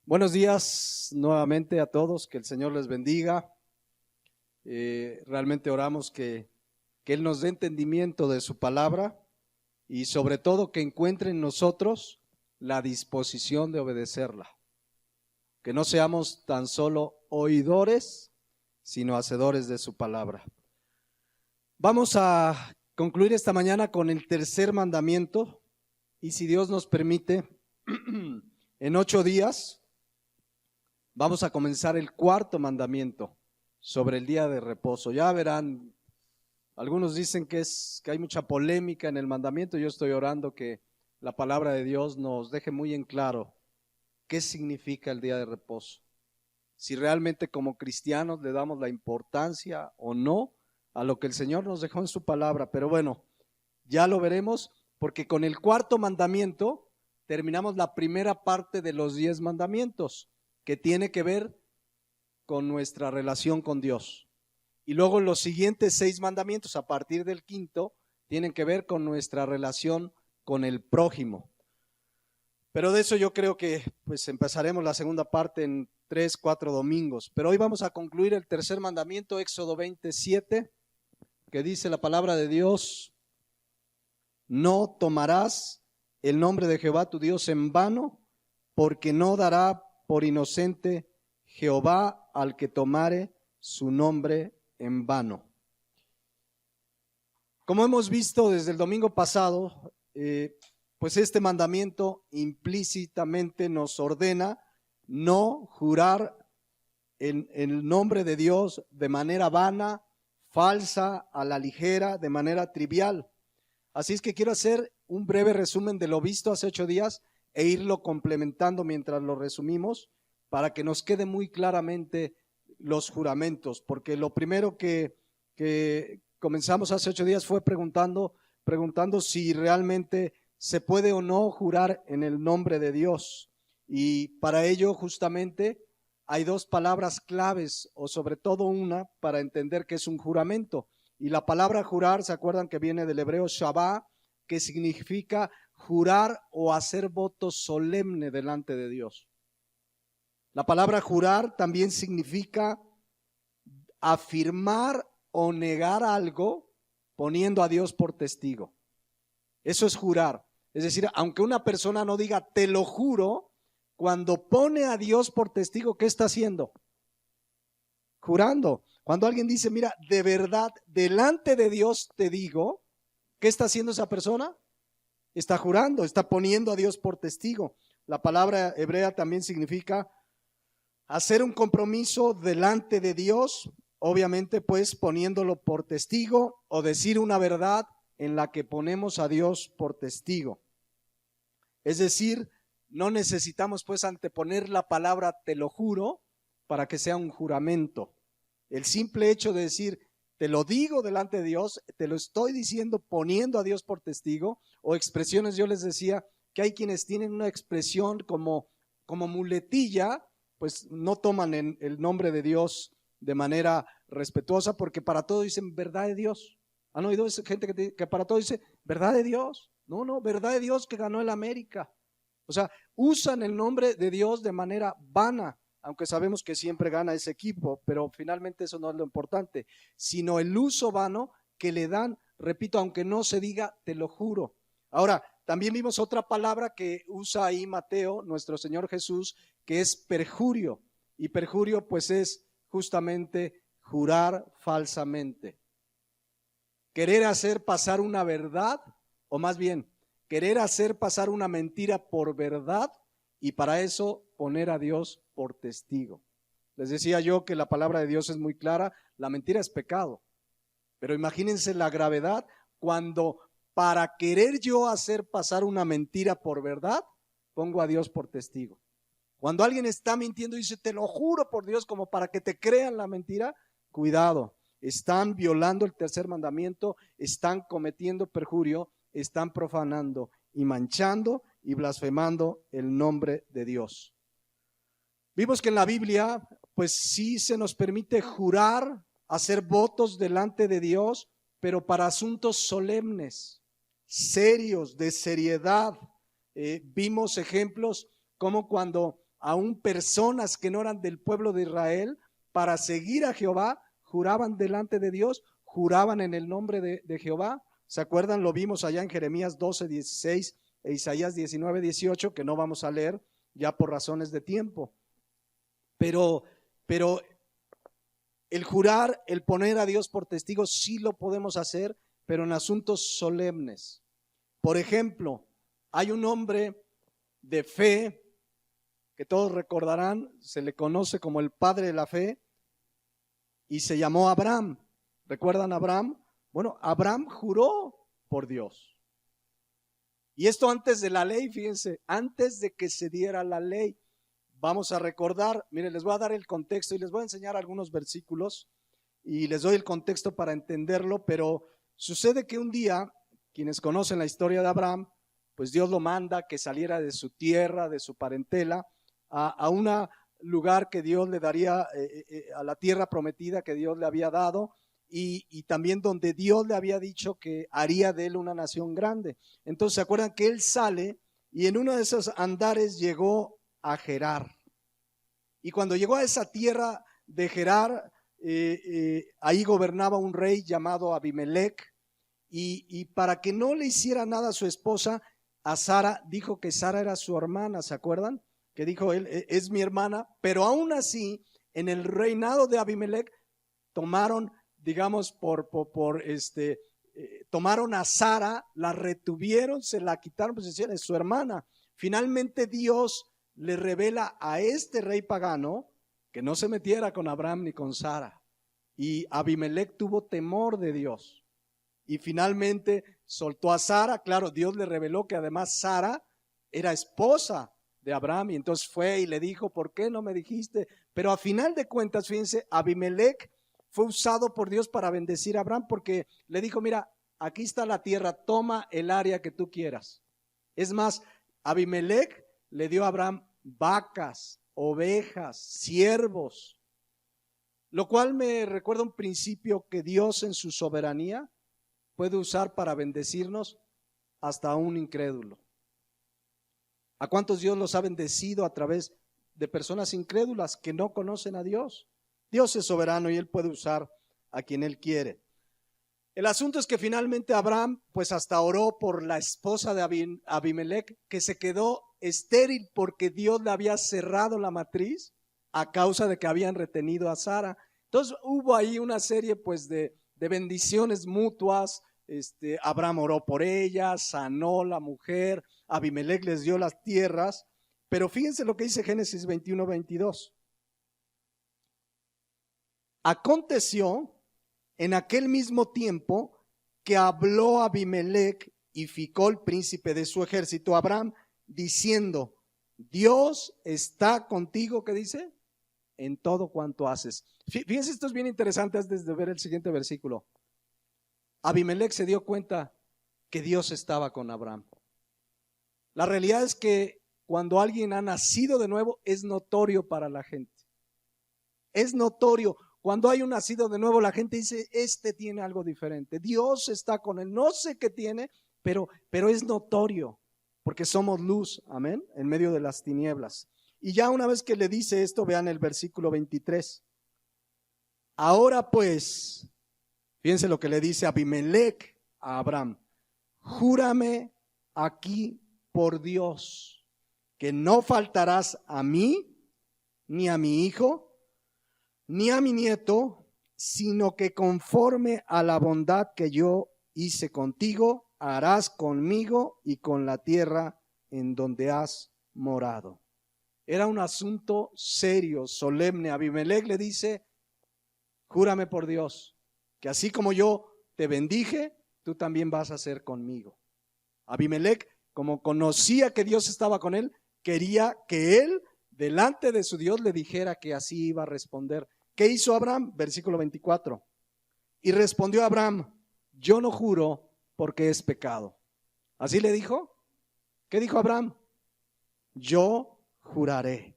Buenos días nuevamente a todos, que el Señor les bendiga. Realmente oramos que Él nos dé entendimiento de su palabra y sobre todo que encuentre en nosotros la disposición de obedecerla. Que no seamos tan solo oidores, sino hacedores de su palabra. Vamos a concluir esta mañana con el tercer mandamiento y si Dios nos permite, en 8 días vamos a comenzar el cuarto mandamiento sobre el día de reposo. Ya verán, algunos dicen que hay mucha polémica en el mandamiento. Yo estoy orando que la palabra de Dios nos deje muy en claro qué significa el día de reposo. Si realmente como cristianos le damos la importancia o no a lo que el Señor nos dejó en su palabra. Pero bueno, ya lo veremos, porque con el cuarto mandamiento terminamos la primera parte de los 10 mandamientos, que tiene que ver con nuestra relación con Dios. Y luego los siguientes 6 mandamientos, a partir del quinto, tienen que ver con nuestra relación con el prójimo. Pero de eso yo creo que pues empezaremos la segunda parte en 3, 4 domingos. Pero hoy vamos a concluir el tercer mandamiento, Éxodo 27, que dice la palabra de Dios: no tomarás el nombre de Jehová tu Dios en vano, porque no dará por inocente Jehová al que tomare su nombre en vano. Como hemos visto desde el domingo pasado, pues este mandamiento implícitamente nos ordena no jurar en el nombre de Dios de manera vana, falsa, a la ligera, de manera trivial. Así es que quiero hacer un breve resumen de lo visto hace 8 días e irlo complementando mientras lo resumimos para que nos quede muy claramente los juramentos, porque lo primero que comenzamos hace 8 días fue preguntando si realmente se puede o no jurar en el nombre de Dios. Y para ello justamente hay 2 palabras claves, o sobre todo una, para entender qué es un juramento. Y la palabra jurar, ¿se acuerdan que viene del hebreo shabá, que significa jurar o hacer voto solemne delante de Dios? La palabra jurar también significa afirmar o negar algo poniendo a Dios por testigo. Eso es jurar. Es decir, aunque una persona no diga te lo juro, cuando pone a Dios por testigo, ¿qué está haciendo? Jurando. Cuando alguien dice, mira, de verdad, delante de Dios te digo, ¿qué está haciendo esa persona? Está jurando, está poniendo a Dios por testigo. La palabra hebrea también significa hacer un compromiso delante de Dios, obviamente pues poniéndolo por testigo, o decir una verdad en la que ponemos a Dios por testigo. Es decir, no necesitamos pues anteponer la palabra te lo juro para que sea un juramento. El simple hecho de decir te lo digo delante de Dios, te lo estoy diciendo poniendo a Dios por testigo, o expresiones, yo les decía que hay quienes tienen una expresión como muletilla, pues no toman el nombre de Dios de manera respetuosa, porque para todo dicen verdad de Dios. ¿Han oído esa gente que para todo dice verdad de Dios? No, verdad de Dios que ganó el América. O sea, usan el nombre de Dios de manera vana, aunque sabemos que siempre gana ese equipo, pero finalmente eso no es lo importante, sino el uso vano que le dan, repito, aunque no se diga, te lo juro. Ahora, también vimos otra palabra que usa ahí Mateo, nuestro Señor Jesús, que es perjurio, y perjurio pues es justamente jurar falsamente. Querer hacer pasar una verdad, o más bien, querer hacer pasar una mentira por verdad, y para eso poner a Dios por testigo. Les decía yo que la palabra de Dios es muy clara, la mentira es pecado, pero imagínense la gravedad cuando para querer yo hacer pasar una mentira por verdad, pongo a Dios por testigo. Cuando alguien está mintiendo y dice, te lo juro por Dios, como para que te crean la mentira, cuidado, están violando el tercer mandamiento, están cometiendo perjurio, están profanando y manchando y blasfemando el nombre de Dios. Vimos que en la Biblia, pues sí se nos permite jurar, hacer votos delante de Dios, pero para asuntos solemnes, serios, de seriedad. Vimos ejemplos como cuando aún personas que no eran del pueblo de Israel, para seguir a Jehová, juraban delante de Dios, juraban en el nombre de Jehová. ¿Se acuerdan? Lo vimos allá en Jeremías 12:16 e Isaías 19:18, que no vamos a leer ya por razones de tiempo. Pero el jurar, el poner a Dios por testigo, sí lo podemos hacer, pero en asuntos solemnes. Por ejemplo, hay un hombre de fe que todos recordarán, se le conoce como el padre de la fe, y se llamó Abraham. ¿Recuerdan a Abraham? Bueno, Abraham juró por Dios. Y esto antes de la ley, fíjense, antes de que se diera la ley. Vamos a recordar, miren, les voy a dar el contexto y les voy a enseñar algunos versículos y les doy el contexto para entenderlo, pero sucede que un día, quienes conocen la historia de Abraham, pues Dios lo manda que saliera de su tierra, de su parentela, a un lugar que Dios le daría, a la tierra prometida que Dios le había dado, y también donde Dios le había dicho que haría de él una nación grande. Entonces, ¿se acuerdan que él sale y en uno de esos andares llegó a Gerar? Y cuando llegó a esa tierra de Gerar, ahí gobernaba un rey llamado Abimelec, y para que no le hiciera nada a su esposa, a Sara, dijo que Sara era su hermana, ¿se acuerdan? Que dijo él, es mi hermana, pero aún así, en el reinado de Abimelec, tomaron, digamos, tomaron a Sara, la retuvieron, se la quitaron, pues decían, es su hermana. Finalmente Dios le revela a este rey pagano que no se metiera con Abraham ni con Sara. Y Abimelec tuvo temor de Dios. Y finalmente soltó a Sara. Claro, Dios le reveló que además Sara era esposa de Abraham. Y entonces fue y le dijo, ¿por qué no me dijiste? Pero a final de cuentas, fíjense, Abimelec fue usado por Dios para bendecir a Abraham, porque le dijo, mira, aquí está la tierra, toma el área que tú quieras. Es más, Abimelec le dio a Abraham vacas, ovejas, siervos, lo cual me recuerda un principio que Dios en su soberanía puede usar para bendecirnos hasta a un incrédulo. ¿A cuántos Dios los ha bendecido a través de personas incrédulas que no conocen a Dios? Dios es soberano y Él puede usar a quien Él quiere. El asunto es que finalmente Abraham pues hasta oró por la esposa de Abimelec, que se quedó estéril porque Dios le había cerrado la matriz a causa de que habían retenido a Sara. Entonces hubo ahí una serie pues de bendiciones mutuas. Abraham oró por ella, sanó la mujer, Abimelec les dio las tierras, pero fíjense lo que dice Génesis 21:22. Aconteció en aquel mismo tiempo que habló Abimelec y Ficol, príncipe de su ejército, a Abraham, diciendo, Dios está contigo, ¿qué dice? En todo cuanto haces. Fíjense, esto es bien interesante antes de ver el siguiente versículo. Abimelec se dio cuenta que Dios estaba con Abraham. La realidad es que cuando alguien ha nacido de nuevo es notorio para la gente. Es notorio. Cuando hay un nacido de nuevo, la gente dice, tiene algo diferente. Dios está con él. No sé qué tiene, pero es notorio, porque somos luz, amén, en medio de las tinieblas. Y ya una vez que le dice esto, vean el versículo 23. Ahora pues, fíjense lo que le dice Abimelec a Abraham. Júrame aquí por Dios, que no faltarás a mí, ni a mi hijo, ni a mi nieto, sino que conforme a la bondad que yo hice contigo, harás conmigo y con la tierra en donde has morado. Era un asunto serio, solemne. Abimelec le dice, júrame por Dios, que así como yo te bendije, tú también vas a hacer conmigo. Abimelec, como conocía que Dios estaba con él, quería que él, delante de su Dios, le dijera que así iba a responder. ¿Qué hizo Abraham? Versículo 24. Y respondió Abraham, yo no juro porque es pecado. ¿Así le dijo? ¿Qué dijo Abraham? Yo juraré.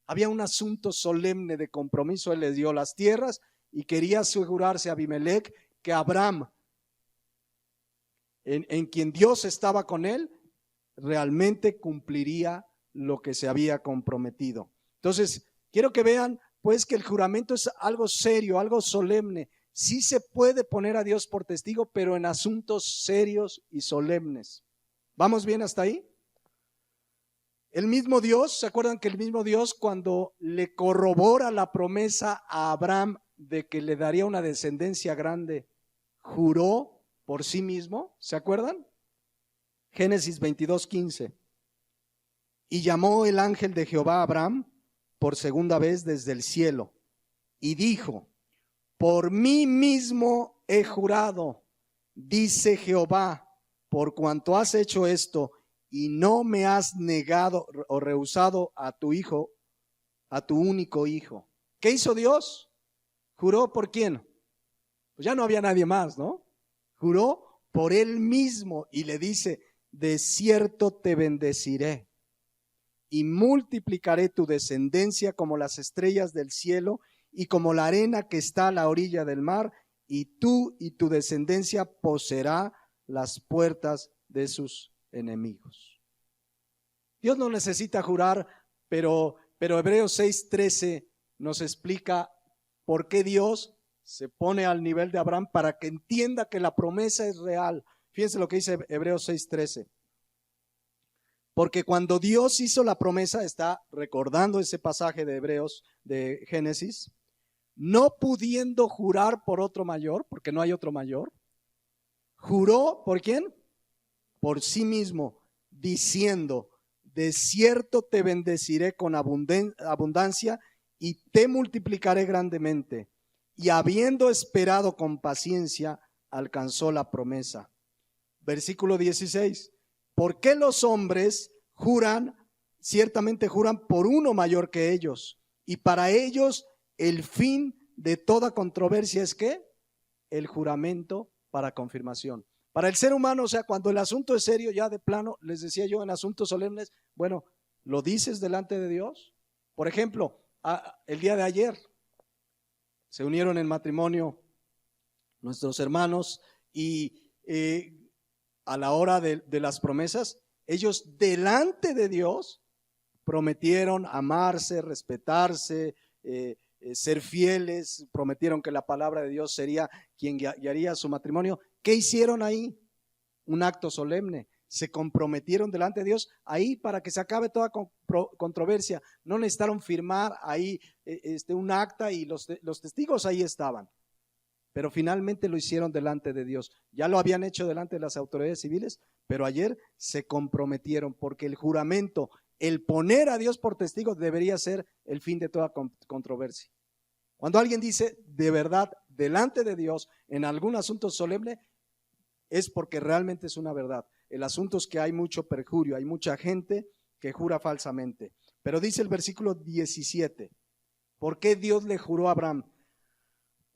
Había un asunto solemne de compromiso. Él le dio las tierras y quería asegurarse a Abimelec que Abraham, en quien Dios estaba con él, realmente cumpliría lo que se había comprometido. Entonces, quiero que vean pues que el juramento es algo serio, algo solemne. Sí se puede poner a Dios por testigo, pero en asuntos serios y solemnes. ¿Vamos bien hasta ahí? El mismo Dios, ¿se acuerdan que el mismo Dios cuando le corrobora la promesa a Abraham de que le daría una descendencia grande, juró por sí mismo? ¿Se acuerdan? Génesis 22:15. Y llamó el ángel de Jehová a Abraham por segunda vez desde el cielo y dijo: por mí mismo he jurado, dice Jehová, por cuanto has hecho esto y no me has negado o rehusado a tu hijo, a tu único hijo. ¿Qué hizo Dios? ¿Juró por quién? Pues ya no había nadie más, ¿no? Juró por él mismo y le dice: de cierto te bendeciré y multiplicaré tu descendencia como las estrellas del cielo y como la arena que está a la orilla del mar, y tú y tu descendencia poseerá las puertas de sus enemigos. Dios no necesita jurar, pero Hebreos 6:13 nos explica por qué Dios se pone al nivel de Abraham para que entienda que la promesa es real. Fíjense lo que dice Hebreos 6:13. Porque cuando Dios hizo la promesa, está recordando ese pasaje de Hebreos, de Génesis, no pudiendo jurar por otro mayor, porque no hay otro mayor, juró ¿por quién? Por sí mismo, diciendo: de cierto te bendeciré con abundancia y te multiplicaré grandemente. Y habiendo esperado con paciencia, alcanzó la promesa. Versículo 16. ¿Por qué los hombres juran? Ciertamente juran por uno mayor que ellos. Y para ellos el fin de toda controversia es ¿qué? El juramento para confirmación. Para el ser humano, o sea, cuando el asunto es serio, ya de plano, les decía yo, en asuntos solemnes, bueno, ¿lo dices delante de Dios? Por ejemplo, el día de ayer se unieron en matrimonio nuestros hermanos y a la hora de las promesas, ellos delante de Dios prometieron amarse, respetarse, ser fieles, prometieron que la palabra de Dios sería quien guiaría su matrimonio. ¿Qué hicieron ahí? Un acto solemne. Se comprometieron delante de Dios ahí para que se acabe toda controversia. No necesitaron firmar ahí un acta y los testigos ahí estaban. Pero finalmente lo hicieron delante de Dios. Ya lo habían hecho delante de las autoridades civiles, pero ayer se comprometieron porque el juramento, el poner a Dios por testigo debería ser el fin de toda controversia. Cuando alguien dice de verdad delante de Dios en algún asunto solemne, es porque realmente es una verdad. El asunto es que hay mucho perjurio, hay mucha gente que jura falsamente. Pero dice el versículo 17, ¿por qué Dios le juró a Abraham?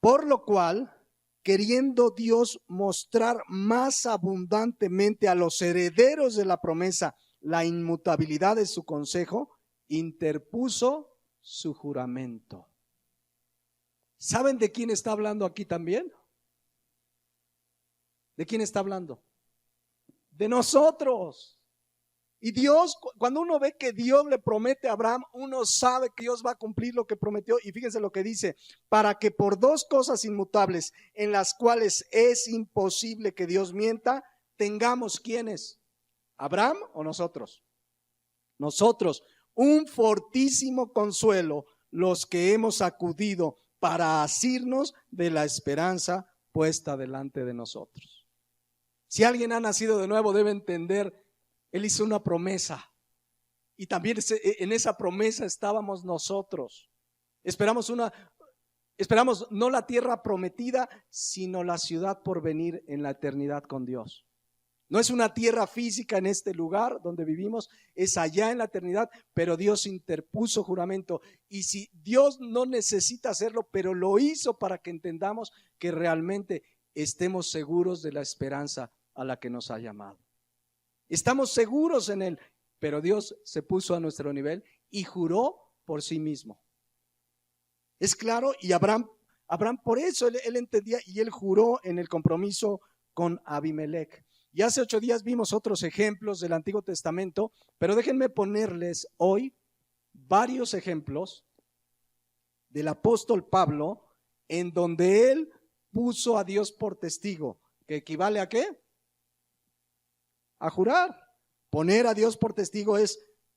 Por lo cual, queriendo Dios mostrar más abundantemente a los herederos de la promesa la inmutabilidad de su consejo, interpuso su juramento. ¿Saben de quién está hablando aquí también? ¿De quién está hablando? De nosotros. Y Dios, cuando uno ve que Dios le promete a Abraham, uno sabe que Dios va a cumplir lo que prometió. Y fíjense lo que dice: para que por dos cosas inmutables en las cuales es imposible que Dios mienta, tengamos ¿quiénes? ¿Abraham o nosotros? Nosotros, un fortísimo consuelo, los que hemos acudido para asirnos de la esperanza puesta delante de nosotros. Si alguien ha nacido de nuevo, debe entender, Él hizo una promesa y también en esa promesa estábamos nosotros. Esperamos no la tierra prometida, sino la ciudad por venir en la eternidad con Dios. No es una tierra física en este lugar donde vivimos, es allá en la eternidad, pero Dios interpuso juramento. Y si Dios no necesita hacerlo, pero lo hizo para que entendamos que realmente estemos seguros de la esperanza a la que nos ha llamado. Estamos seguros en Él, pero Dios se puso a nuestro nivel y juró por sí mismo. Es claro, y Abraham por eso él entendía y él juró en el compromiso con Abimelech. Y hace 8 días vimos otros ejemplos del Antiguo Testamento, pero déjenme ponerles hoy varios ejemplos del apóstol Pablo en donde él puso a Dios por testigo, que equivale ¿a qué? A jurar. Poner a Dios por testigo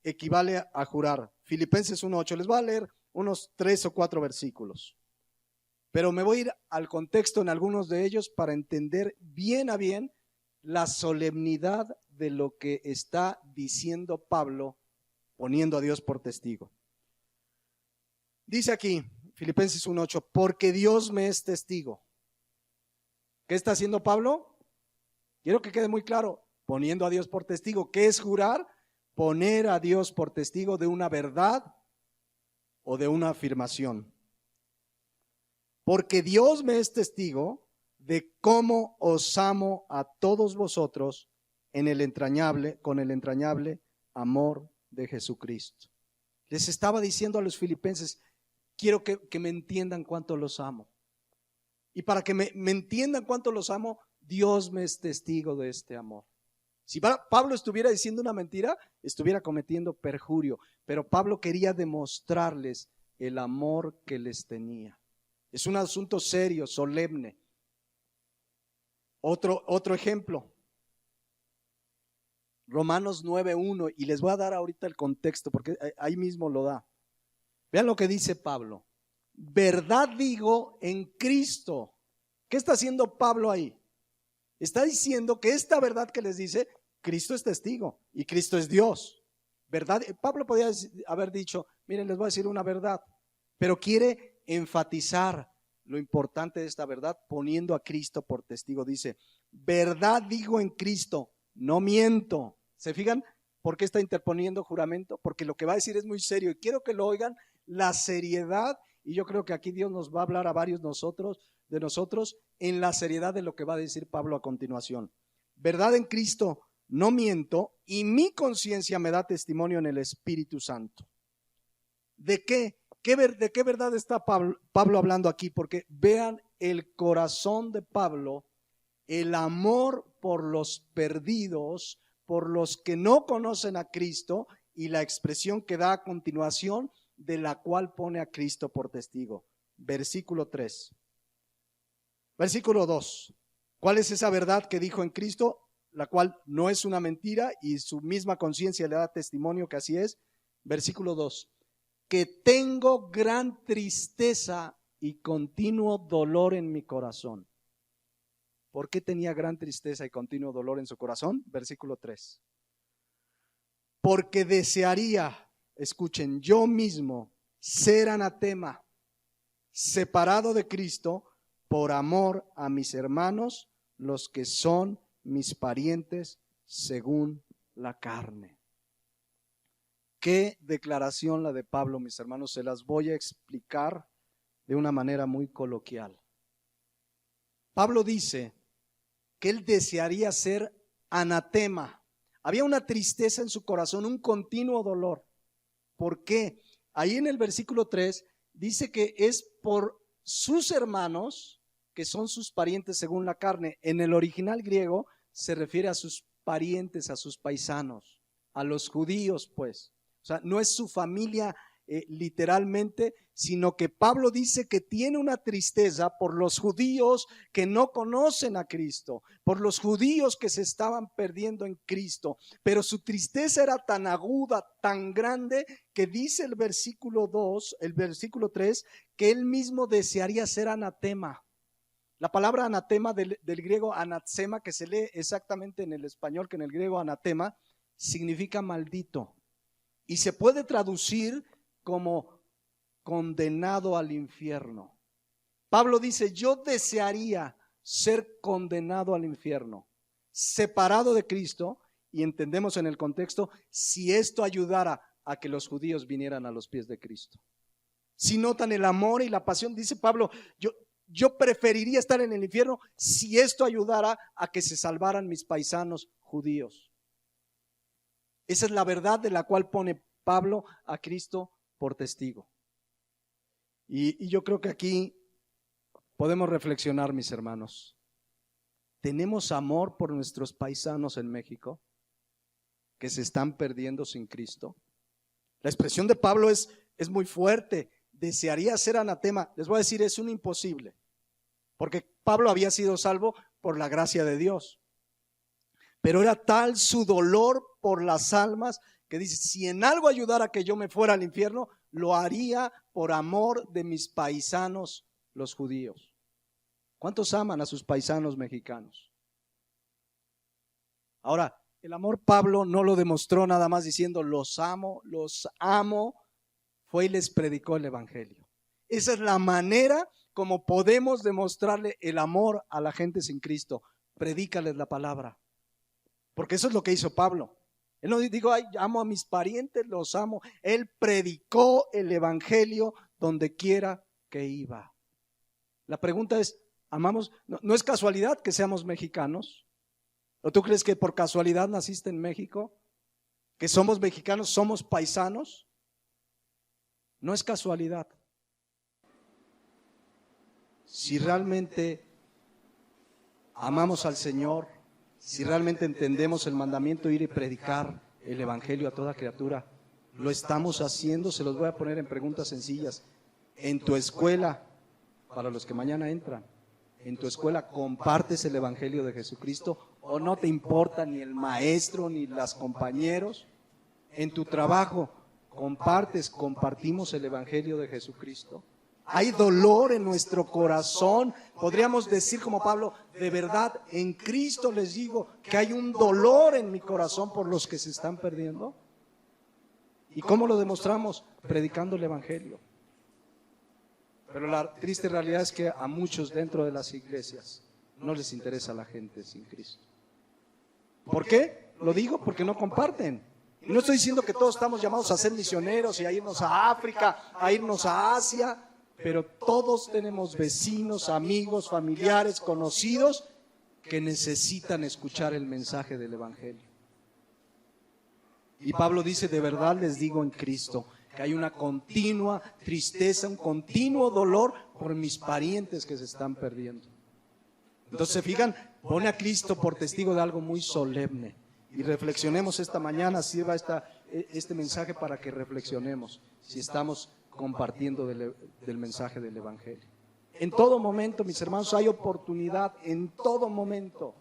equivale a jurar. Filipenses 1:8. Les voy a leer unos 3 o 4 versículos. Pero me voy a ir al contexto en algunos de ellos para entender bien a bien la solemnidad de lo que está diciendo Pablo, poniendo a Dios por testigo. Dice aquí, Filipenses 1:8, porque Dios me es testigo. ¿Qué está haciendo Pablo? Quiero que quede muy claro, poniendo a Dios por testigo. ¿Qué es jurar? Poner a Dios por testigo de una verdad o de una afirmación. Porque Dios me es testigo de cómo os amo a todos vosotros con el entrañable amor de Jesucristo. Les estaba diciendo a los filipenses, quiero que me entiendan cuánto los amo. Y para que me entiendan cuánto los amo, Dios me es testigo de este amor. Si Pablo estuviera diciendo una mentira, estuviera cometiendo perjurio. Pero Pablo quería demostrarles el amor que les tenía. Es un asunto serio, solemne. Otro ejemplo. Romanos 9:1, y les voy a dar ahorita el contexto porque ahí mismo lo da. Vean lo que dice Pablo. Verdad digo en Cristo. ¿Qué está haciendo Pablo ahí? Está diciendo que esta verdad que les dice, Cristo es testigo y Cristo es Dios. ¿Verdad? Pablo podía haber dicho, miren, les voy a decir una verdad, pero quiere enfatizar lo importante de esta verdad poniendo a Cristo por testigo. Dice, verdad digo en Cristo, no miento. ¿Se fijan por qué está interponiendo juramento? Porque lo que va a decir es muy serio y quiero que lo oigan, la seriedad, y yo creo que aquí Dios nos va a hablar a varios de nosotros en la seriedad de lo que va a decir Pablo a continuación. Verdad en Cristo, no miento, y mi conciencia me da testimonio en el Espíritu Santo. ¿De qué? ¿De qué verdad está Pablo hablando aquí? Porque vean el corazón de Pablo, el amor por los perdidos, por los que no conocen a Cristo, y la expresión que da a continuación, de la cual pone a Cristo por testigo. Versículo 3. Versículo 2. ¿Cuál es esa verdad que dijo en Cristo? La cual no es una mentira y su misma conciencia le da testimonio que así es. Versículo 2. Que tengo gran tristeza y continuo dolor en mi corazón. ¿Por qué tenía gran tristeza y continuo dolor en su corazón? Versículo 3. Porque desearía, escuchen, yo mismo ser anatema, separado de Cristo, por amor a mis hermanos, los que son mis parientes según la carne. Qué declaración la de Pablo, mis hermanos, se las voy a explicar de una manera muy coloquial. Pablo dice que él desearía ser anatema. Había una tristeza en su corazón, un continuo dolor. ¿Por qué? Ahí en el versículo 3 dice que es por sus hermanos, que son sus parientes según la carne. En el original griego se refiere a sus parientes, a sus paisanos, a los judíos, pues. O sea, no es su familia literalmente, sino que Pablo dice que tiene una tristeza por los judíos que no conocen a Cristo, por los judíos que se estaban perdiendo en Cristo, pero su tristeza era tan aguda, tan grande, que dice el versículo 3, que él mismo desearía ser anatema. La palabra anatema del griego anatsema, que se lee exactamente en el español que en el griego anatema, significa maldito y se puede traducir como condenado al infierno. Pablo dice, yo desearía ser condenado al infierno, separado de Cristo, y entendemos en el contexto, si esto ayudara a que los judíos vinieran a los pies de Cristo. Si notan el amor y la pasión, dice Pablo, yo preferiría estar en el infierno si esto ayudara a que se salvaran mis paisanos judíos. Esa es la verdad de la cual pone Pablo a Cristo por testigo. Y yo creo que aquí podemos reflexionar, mis hermanos. ¿tenemos amor por nuestros paisanos en México que se están perdiendo sin Cristo? La expresión de Pablo es muy fuerte. Desearía ser anatema. Les voy a decir, es un imposible. Porque Pablo había sido salvo por la gracia de Dios. Pero era tal su dolor por las almas que dice, si en algo ayudara a que yo me fuera al infierno, lo haría por amor de mis paisanos, los judíos. ¿Cuántos aman a sus paisanos mexicanos? Ahora, el amor Pablo no lo demostró nada más diciendo los amo, fue y les predicó el evangelio. Esa es la manera como podemos demostrarle el amor a la gente sin Cristo. Predícales la palabra. Porque eso es lo que hizo Pablo. Él no dijo, ay, amo a mis parientes, los amo. Él predicó el evangelio donde quiera que iba. La pregunta es, ¿amamos? No es casualidad que seamos mexicanos. ¿O tú crees que por casualidad naciste en México? ¿Que somos mexicanos, somos paisanos? No es casualidad. Si realmente amamos al Señor, si realmente entendemos el mandamiento de ir y predicar el evangelio a toda criatura, lo estamos haciendo. Se los voy a poner en preguntas sencillas. En tu escuela, para los que mañana entran, en tu escuela compartes el evangelio de Jesucristo, o no te importa ni el maestro ni los compañeros. En tu trabajo compartimos el evangelio de Jesucristo. Hay dolor en nuestro corazón. Podríamos decir como Pablo, de verdad en Cristo les digo que hay un dolor en mi corazón por los que se están perdiendo. ¿Y cómo lo demostramos? Predicando el evangelio. Pero la triste realidad es que a muchos dentro de las iglesias no les interesa la gente sin Cristo. ¿Por qué? Lo digo porque no comparten. Y no estoy diciendo que todos estamos llamados a ser misioneros y a irnos a África, a irnos a Asia, pero todos tenemos vecinos, amigos, familiares, conocidos que necesitan escuchar el mensaje del evangelio. Y Pablo dice, de verdad les digo en Cristo, que hay una continua tristeza, un continuo dolor por mis parientes que se están perdiendo. Entonces, se fijan, pone a Cristo por testigo de algo muy solemne. Y reflexionemos esta mañana, sirva este mensaje para que reflexionemos si estamos compartiendo del mensaje del evangelio. En todo momento, mis hermanos, hay oportunidad, en todo momento.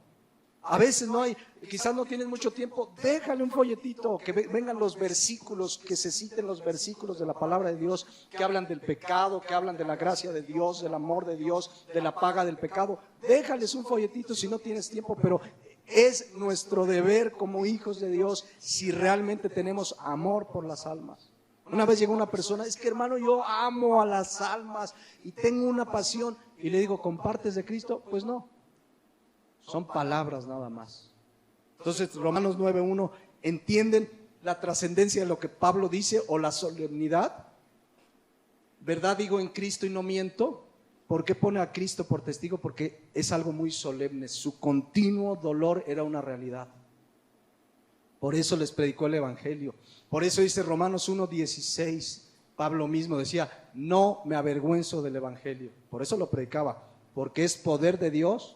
A veces no hay, quizás no tienes mucho tiempo, déjale un folletito, que vengan los versículos, que se citen los versículos de la palabra de Dios, que hablan del pecado, que hablan de la gracia de Dios, del amor de Dios, de la paga del pecado. Déjales un folletito si no tienes tiempo, pero es nuestro deber como hijos de Dios si realmente tenemos amor por las almas. Una vez llegó una persona, es que hermano, yo amo a las almas y tengo una pasión, y le digo, ¿compartes de Cristo? Pues no. Son palabras nada más. Entonces, Romanos 9:1, ¿entienden la trascendencia de lo que Pablo dice o la solemnidad? ¿Verdad digo en Cristo y no miento? ¿Por qué pone a Cristo por testigo? Porque es algo muy solemne. Su continuo dolor era una realidad. Por eso les predicó el evangelio. Por eso dice Romanos 1:16, Pablo mismo decía, no me avergüenzo del evangelio. Por eso lo predicaba, porque es poder de Dios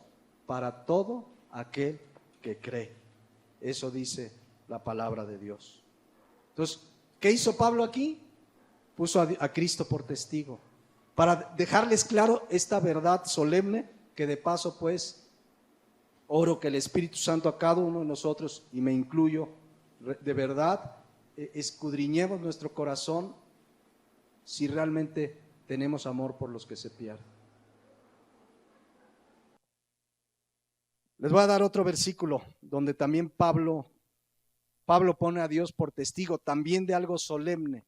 para todo aquel que cree. Eso dice la palabra de Dios. Entonces, ¿qué hizo Pablo aquí? Puso a Cristo por testigo, para dejarles claro esta verdad solemne, que de paso pues oro que el Espíritu Santo a cada uno de nosotros, y me incluyo, de verdad escudriñemos nuestro corazón si realmente tenemos amor por los que se pierden. Les voy a dar otro versículo donde también Pablo pone a Dios por testigo también de algo solemne.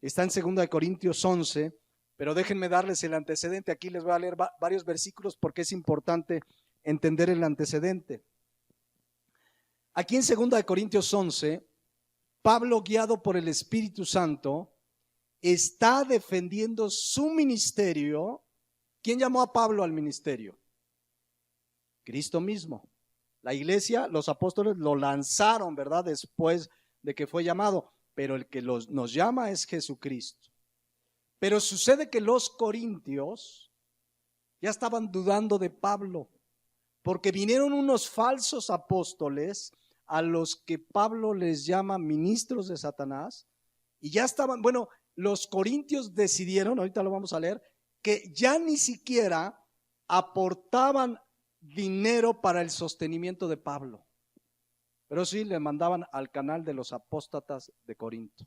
Está en 2 Corintios 11, pero déjenme darles el antecedente. Aquí les voy a leer varios versículos porque es importante entender el antecedente. Aquí en 2 Corintios 11, Pablo, guiado por el Espíritu Santo, está defendiendo su ministerio. ¿Quién llamó a Pablo al ministerio? Cristo mismo. La iglesia, los apóstoles lo lanzaron, ¿verdad? Después de que fue llamado, pero el que nos llama es Jesucristo. Pero sucede que los corintios ya estaban dudando de Pablo, porque vinieron unos falsos apóstoles a los que Pablo les llama ministros de Satanás, y ya estaban, bueno, los corintios decidieron, ahorita lo vamos a leer, que ya ni siquiera aportaban dinero para el sostenimiento de Pablo, pero sí le mandaban al canal de los apóstatas de Corinto.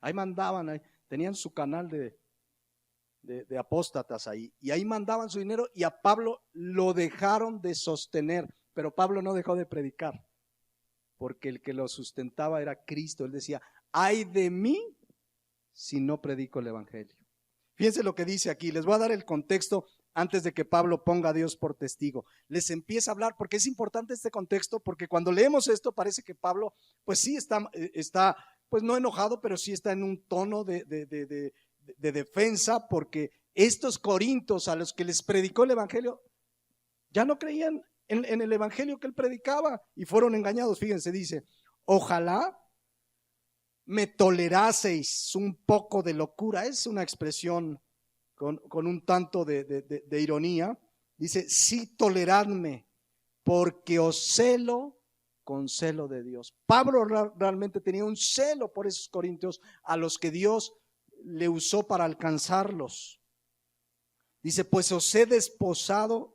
Ahí mandaban, ahí tenían su canal de apóstatas ahí, y ahí mandaban su dinero, y a Pablo lo dejaron de sostener, pero Pablo no dejó de predicar, porque el que lo sustentaba era Cristo. Él decía, ay de mí si no predico el evangelio. Fíjense lo que dice aquí, les voy a dar el contexto antes de que Pablo ponga a Dios por testigo. Les empieza a hablar, porque es importante este contexto, porque cuando leemos esto parece que Pablo, pues sí está pues no enojado, pero sí está en un tono de defensa, porque estos corintios a los que les predicó el evangelio, ya no creían en el evangelio que él predicaba y fueron engañados. Fíjense, dice, ojalá me toleraseis un poco de locura. Es una expresión con un tanto de ironía. Dice, sí, toleradme, porque os celo con celo de Dios. Pablo realmente tenía un celo por esos corintios a los que Dios le usó para alcanzarlos. Dice, pues os he desposado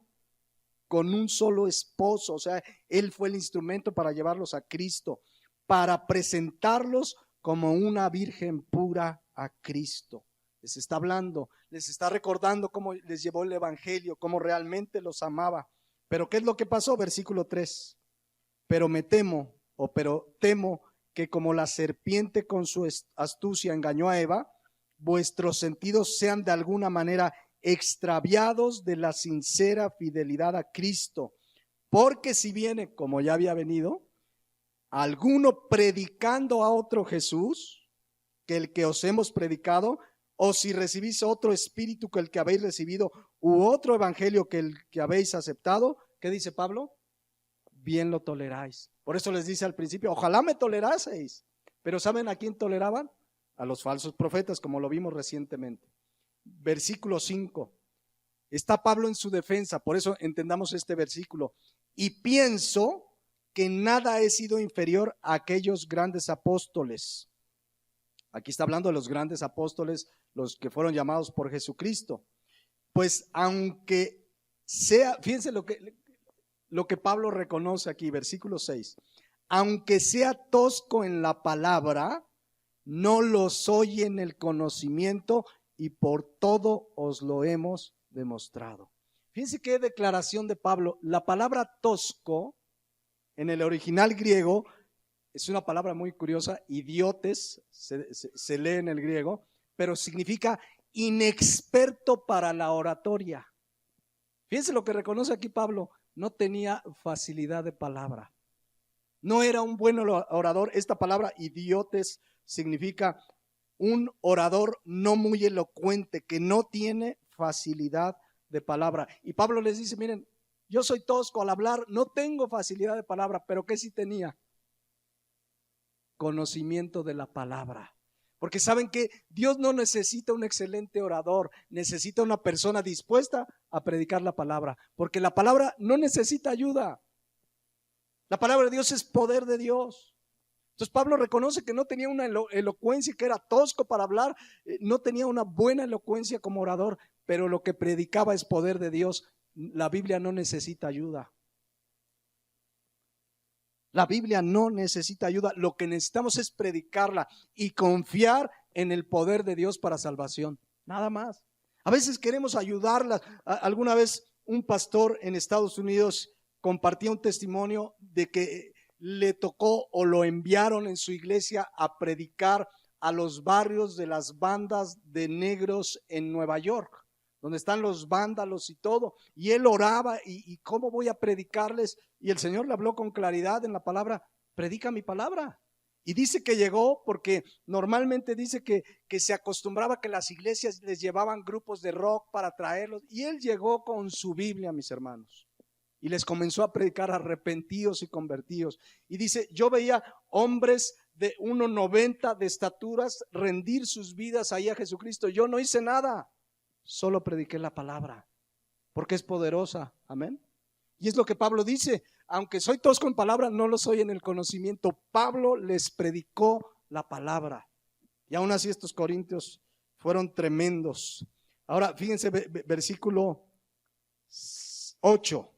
con un solo esposo. O sea, él fue el instrumento para llevarlos a Cristo, para presentarlos como una virgen pura a Cristo. Les está hablando, les está recordando cómo les llevó el evangelio, cómo realmente los amaba. Pero ¿qué es lo que pasó? Versículo 3. Pero temo que como la serpiente con su astucia engañó a Eva, vuestros sentidos sean de alguna manera extraviados de la sincera fidelidad a Cristo. Porque si viene, como ya había venido, alguno predicando a otro Jesús que el que os hemos predicado, o si recibís otro espíritu que el que habéis recibido, u otro evangelio que el que habéis aceptado, ¿qué dice Pablo? Bien lo toleráis. Por eso les dice al principio, ojalá me toleraseis. Pero ¿saben a quién toleraban? A los falsos profetas, como lo vimos recientemente. Versículo 5. Está Pablo en su defensa, por eso entendamos este versículo. Y pienso que nada he sido inferior a aquellos grandes apóstoles. Aquí está hablando de los grandes apóstoles, los que fueron llamados por Jesucristo. Pues aunque sea, fíjense lo que Pablo reconoce aquí, versículo 6. Aunque sea tosco en la palabra, no lo soy en el conocimiento, y por todo os lo hemos demostrado. Fíjense qué declaración de Pablo. La palabra tosco en el original griego es una palabra muy curiosa, idiotes, se lee en el griego, pero significa inexperto para la oratoria. Fíjense lo que reconoce aquí Pablo, no tenía facilidad de palabra, no era un buen orador. Esta palabra idiotes significa un orador no muy elocuente, que no tiene facilidad de palabra. Y Pablo les dice, miren, yo soy tosco al hablar, no tengo facilidad de palabra, pero ¿qué sí tenía? Conocimiento de la palabra. Porque saben que Dios no necesita un excelente orador, necesita una persona dispuesta a predicar la palabra, porque la palabra no necesita ayuda. La palabra de Dios es poder de Dios. Entonces Pablo reconoce que no tenía una elocuencia, que era tosco para hablar, no tenía una buena elocuencia como orador, pero lo que predicaba es poder de Dios. La Biblia no necesita ayuda. La Biblia no necesita ayuda, lo que necesitamos es predicarla y confiar en el poder de Dios para salvación, nada más. A veces queremos ayudarlas. Alguna vez un pastor en Estados Unidos compartía un testimonio de que le tocó o lo enviaron en su iglesia a predicar a los barrios de las bandas de negros en Nueva York, donde están los vándalos y todo, y él oraba, y ¿cómo voy a predicarles? Y el Señor le habló con claridad en la palabra, predica mi palabra. Y dice que llegó, porque normalmente dice que se acostumbraba que las iglesias les llevaban grupos de rock para traerlos, y él llegó con su Biblia, mis hermanos, y les comenzó a predicar arrepentidos y convertidos. Y dice, yo veía hombres de 1.90 de estaturas rendir sus vidas ahí a Jesucristo. Yo no hice nada, solo prediqué la palabra, porque es poderosa. Amén. Y es lo que Pablo dice, aunque soy tosco en palabra, no lo soy en el conocimiento. Pablo les predicó la palabra. Y aún así estos corintios fueron tremendos. Ahora, fíjense, versículo 8.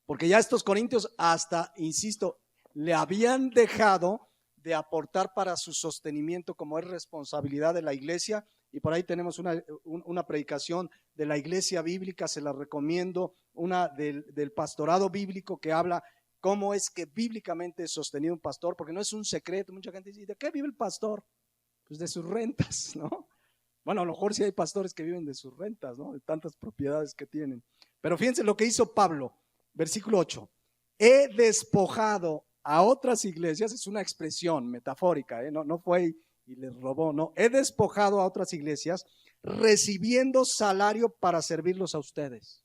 Porque ya estos corintios hasta, insisto, le habían dejado de aportar para su sostenimiento, como es responsabilidad de la iglesia. Y por ahí tenemos una predicación de la iglesia bíblica, se la recomiendo, una del pastorado bíblico, que habla cómo es que bíblicamente es sostenido un pastor, porque no es un secreto. Mucha gente dice, ¿de qué vive el pastor? Pues de sus rentas, ¿no? Bueno, a lo mejor sí hay pastores que viven de sus rentas, ¿no? De tantas propiedades que tienen. Pero fíjense lo que hizo Pablo, versículo 8. He despojado a otras iglesias, es una expresión metafórica, no fue y les robó, no. He despojado a otras iglesias recibiendo salario para servirlos a ustedes.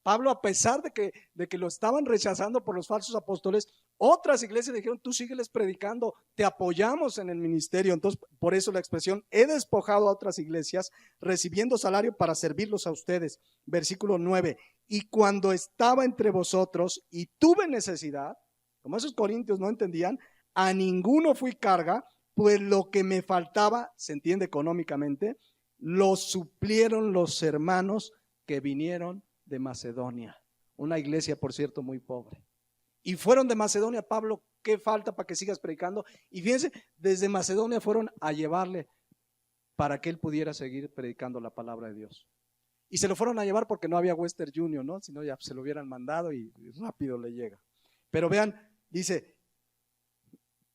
Pablo, a pesar de que lo estaban rechazando por los falsos apóstoles, otras iglesias dijeron, tú sígueles predicando, te apoyamos en el ministerio. Entonces, por eso la expresión, he despojado a otras iglesias recibiendo salario para servirlos a ustedes. Versículo 9, y cuando estaba entre vosotros y tuve necesidad, como esos corintios no entendían, a ninguno fui carga, pues lo que me faltaba, se entiende económicamente, lo suplieron los hermanos que vinieron de Macedonia, una iglesia, por cierto, muy pobre. Y fueron de Macedonia. Pablo, ¿qué falta para que sigas predicando? Y fíjense, desde Macedonia fueron a llevarle para que él pudiera seguir predicando la palabra de Dios. Y se lo fueron a llevar porque no había Western Union, ¿no? Si no, ya se lo hubieran mandado y rápido le llega. Pero vean, dice,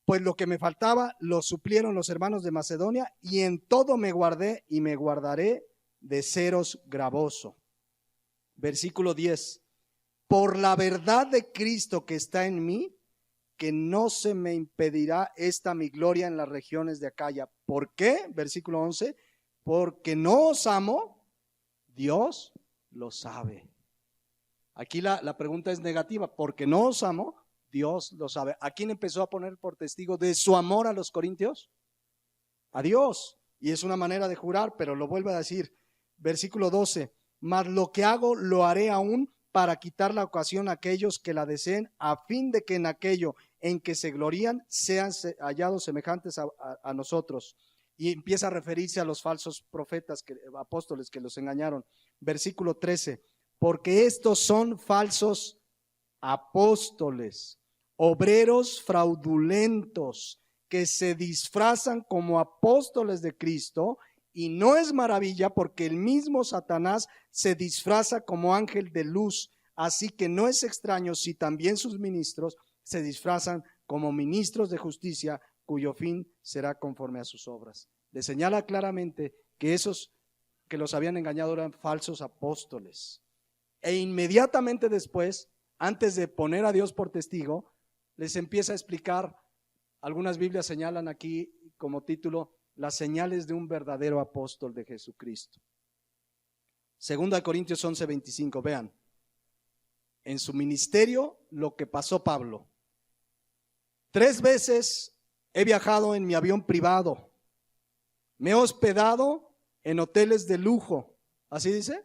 pues lo que me faltaba lo suplieron los hermanos de Macedonia, y en todo me guardé y me guardaré de seros gravoso. Versículo 10, por la verdad de Cristo que está en mí, que no se me impedirá esta mi gloria en las regiones de Acaya. ¿Por qué? Versículo 11, porque no os amo, Dios lo sabe. Aquí la pregunta es negativa, porque no os amo, Dios lo sabe. ¿A quién empezó a poner por testigo de su amor a los corintios? A Dios. Y es una manera de jurar, pero lo vuelve a decir. Versículo 12, mas lo que hago lo haré aún para quitar la ocasión a aquellos que la deseen, a fin de que en aquello en que se glorían sean hallados semejantes a nosotros. Y empieza a referirse a los falsos profetas, apóstoles que los engañaron. Versículo 13, porque estos son falsos apóstoles, obreros fraudulentos, que se disfrazan como apóstoles de Cristo. Y no es maravilla, porque el mismo Satanás se disfraza como ángel de luz. Así que no es extraño si también sus ministros se disfrazan como ministros de justicia, cuyo fin será conforme a sus obras. Le señala claramente que esos que los habían engañado eran falsos apóstoles. E inmediatamente después, antes de poner a Dios por testigo, les empieza a explicar. Algunas Biblias señalan aquí como título, las señales de un verdadero apóstol de Jesucristo. Segunda de Corintios 11:25, vean. En su ministerio, lo que pasó Pablo. 3 veces he viajado en mi avión privado. Me he hospedado en hoteles de lujo. ¿Así dice?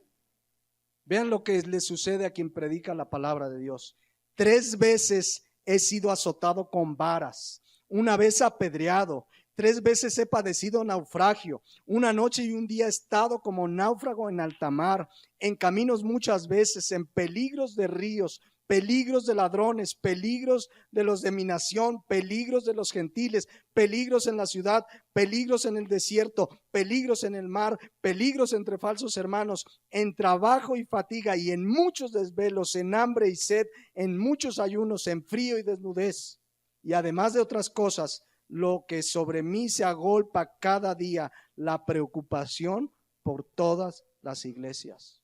Vean lo que le sucede a quien predica la palabra de Dios. 3 veces he sido azotado con varas. 1 vez apedreado. 3 veces he padecido naufragio. 1 noche y un día he estado como náufrago en alta mar, en caminos muchas veces, en peligros de ríos, peligros de ladrones, peligros de los de mi nación, peligros de los gentiles, peligros en la ciudad, peligros en el desierto, peligros en el mar, peligros entre falsos hermanos, en trabajo y fatiga y en muchos desvelos, en hambre y sed, en muchos ayunos, en frío y desnudez. Y además de otras cosas, lo que sobre mí se agolpa cada día, la preocupación por todas las iglesias.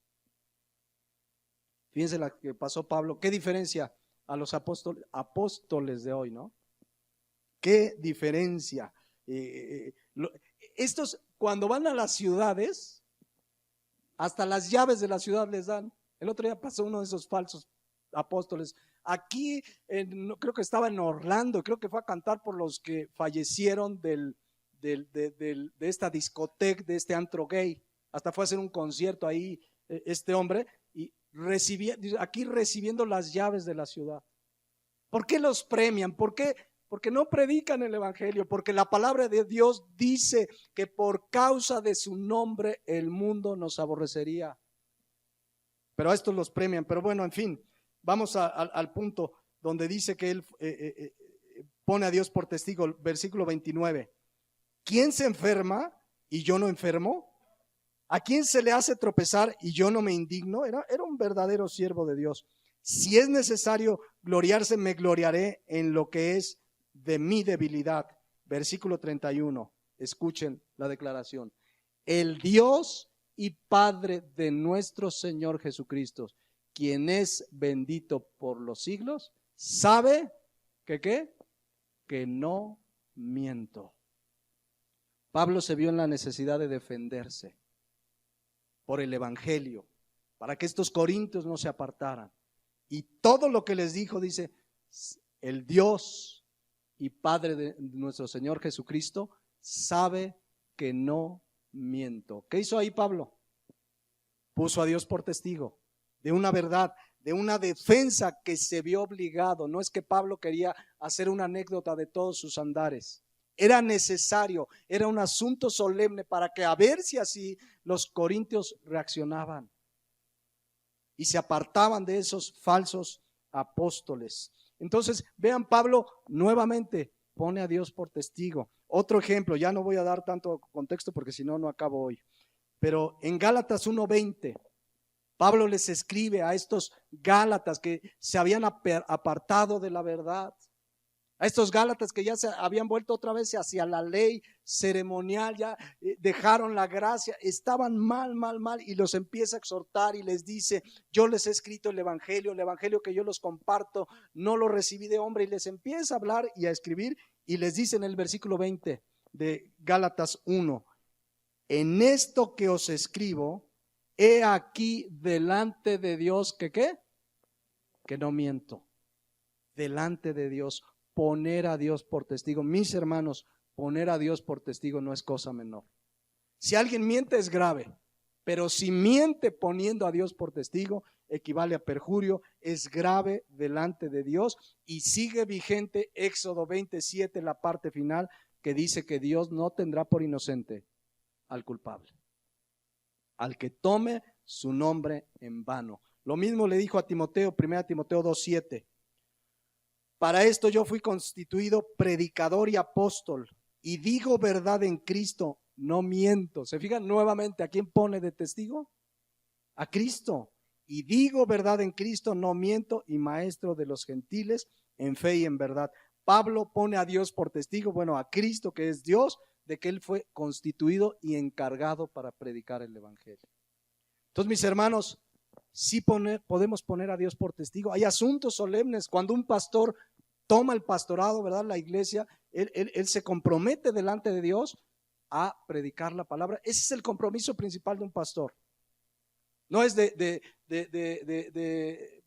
Fíjense la que pasó Pablo. ¿Qué diferencia a los apóstoles de hoy, no? ¿Qué diferencia? Estos, cuando van a las ciudades, hasta las llaves de la ciudad les dan. El otro día pasó uno de esos falsos apóstoles. Aquí, creo que estaba en Orlando, creo que fue a cantar por los que fallecieron de esta discoteca, de este antro gay. Hasta fue a hacer un concierto ahí este hombre. aquí recibiendo las llaves de la ciudad. ¿Por qué los premian? ¿Por qué? Porque no predican el evangelio, porque la palabra de Dios dice que por causa de su nombre el mundo nos aborrecería. Pero a estos los premian. Pero bueno, en fin, vamos al punto donde dice que él pone a Dios por testigo, versículo 29. ¿Quién se enferma y yo no enfermo? ¿A quién se le hace tropezar y yo no me indigno? Era un verdadero siervo de Dios. Si es necesario gloriarse, me gloriaré en lo que es de mi debilidad. Versículo 31. Escuchen la declaración. El Dios y Padre de nuestro Señor Jesucristo, quien es bendito por los siglos, sabe que ¿qué? Que no miento. Pablo se vio en la necesidad de defenderse por el evangelio, para que estos corintios no se apartaran. Y todo lo que les dijo, dice, el Dios y Padre de nuestro Señor Jesucristo sabe que no miento. ¿Qué hizo ahí Pablo? Puso a Dios por testigo de una verdad, de una defensa que se vio obligado. No es que Pablo quería hacer una anécdota de todos sus andares. Era necesario, era un asunto solemne para que a ver si así los corintios reaccionaban y se apartaban de esos falsos apóstoles. Entonces, vean, Pablo nuevamente pone a Dios por testigo. Otro ejemplo, ya no voy a dar tanto contexto porque si no, no acabo hoy. Pero en Gálatas 1:20, Pablo les escribe a estos Gálatas que se habían apartado de la verdad. A estos Gálatas que ya se habían vuelto otra vez hacia la ley ceremonial, ya dejaron la gracia, estaban mal, y los empieza a exhortar y les dice, yo les he escrito el evangelio que yo los comparto, no lo recibí de hombre, y les empieza a hablar y a escribir y les dice en el versículo 20 de Gálatas 1, en esto que os escribo, he aquí delante de Dios que ¿qué? Que no miento, delante de Dios. Poner a Dios por testigo. Mis hermanos, poner a Dios por testigo no es cosa menor. Si alguien miente es grave, pero si miente poniendo a Dios por testigo, equivale a perjurio, es grave delante de Dios y sigue vigente Éxodo 27, la parte final, que dice que Dios no tendrá por inocente al culpable, al que tome su nombre en vano. Lo mismo le dijo a Timoteo, 1 Timoteo 2:7. Para esto yo fui constituido predicador y apóstol, y digo verdad en Cristo, no miento. ¿Se fijan nuevamente a quién pone de testigo? A Cristo. Y digo verdad en Cristo, no miento, y maestro de los gentiles en fe y en verdad. Pablo pone a Dios por testigo, bueno, a Cristo que es Dios, de que él fue constituido y encargado para predicar el evangelio. Entonces, mis hermanos, sí podemos poner a Dios por testigo. Hay asuntos solemnes. Cuando un pastor toma el pastorado, ¿verdad? La iglesia, él se compromete delante de Dios a predicar la palabra. Ese es el compromiso principal de un pastor. No es de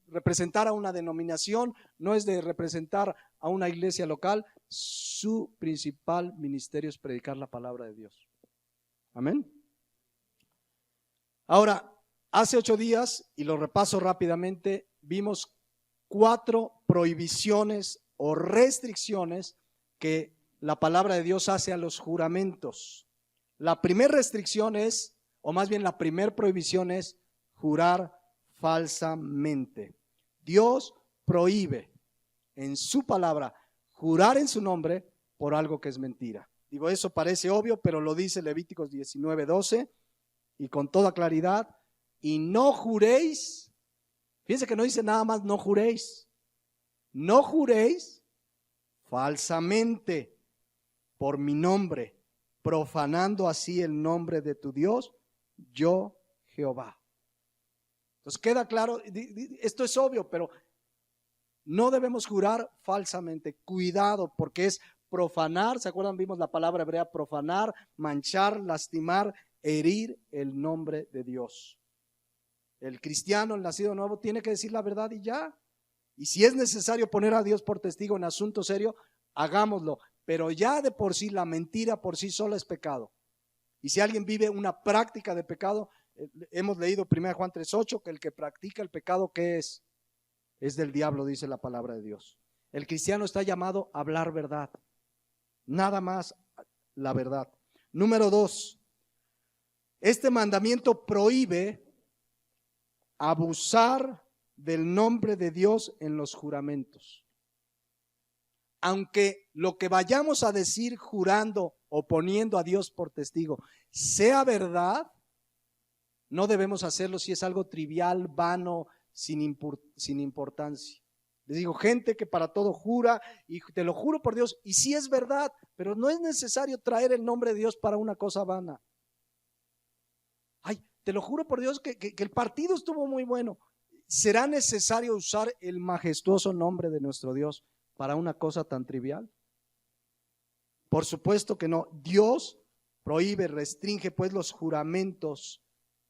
representar a una denominación, no es de representar a una iglesia local. Su principal ministerio es predicar la palabra de Dios. Amén. Ahora, hace 8 días, y lo repaso rápidamente, vimos 4 prohibiciones o restricciones que la palabra de Dios hace a los juramentos. La primera restricción es, o más bien la primera prohibición es jurar falsamente. Dios prohíbe en su palabra jurar en su nombre por algo que es mentira. Digo, eso parece obvio, pero lo dice Levíticos 19:12 y con toda claridad. Y no juréis, fíjense que no dice nada más no juréis falsamente por mi nombre, profanando así el nombre de tu Dios, yo Jehová. Entonces queda claro, esto es obvio, pero no debemos jurar falsamente. Cuidado, porque es profanar, ¿se acuerdan? Vimos la palabra hebrea profanar, manchar, lastimar, herir el nombre de Dios. El cristiano, el nacido nuevo, tiene que decir la verdad y ya. Y si es necesario poner a Dios por testigo en asunto serio, hagámoslo. Pero ya de por sí, la mentira por sí sola es pecado. Y si alguien vive una práctica de pecado, hemos leído 1 Juan 3:8, que el que practica el pecado, ¿qué es? Es del diablo, dice la palabra de Dios. El cristiano está llamado a hablar verdad, nada más la verdad. Número 2, este mandamiento prohíbe abusar del nombre de Dios en los juramentos. Aunque lo que vayamos a decir jurando o poniendo a Dios por testigo sea verdad, no debemos hacerlo si es algo trivial, vano, sin importancia. Les digo, gente que para todo jura, y te lo juro por Dios, y sí es verdad, pero no es necesario traer el nombre de Dios para una cosa vana. Ay, te lo juro por Dios que el partido estuvo muy bueno. ¿Será necesario usar el majestuoso nombre de nuestro Dios para una cosa tan trivial? Por supuesto que no. Dios prohíbe, restringe pues los juramentos,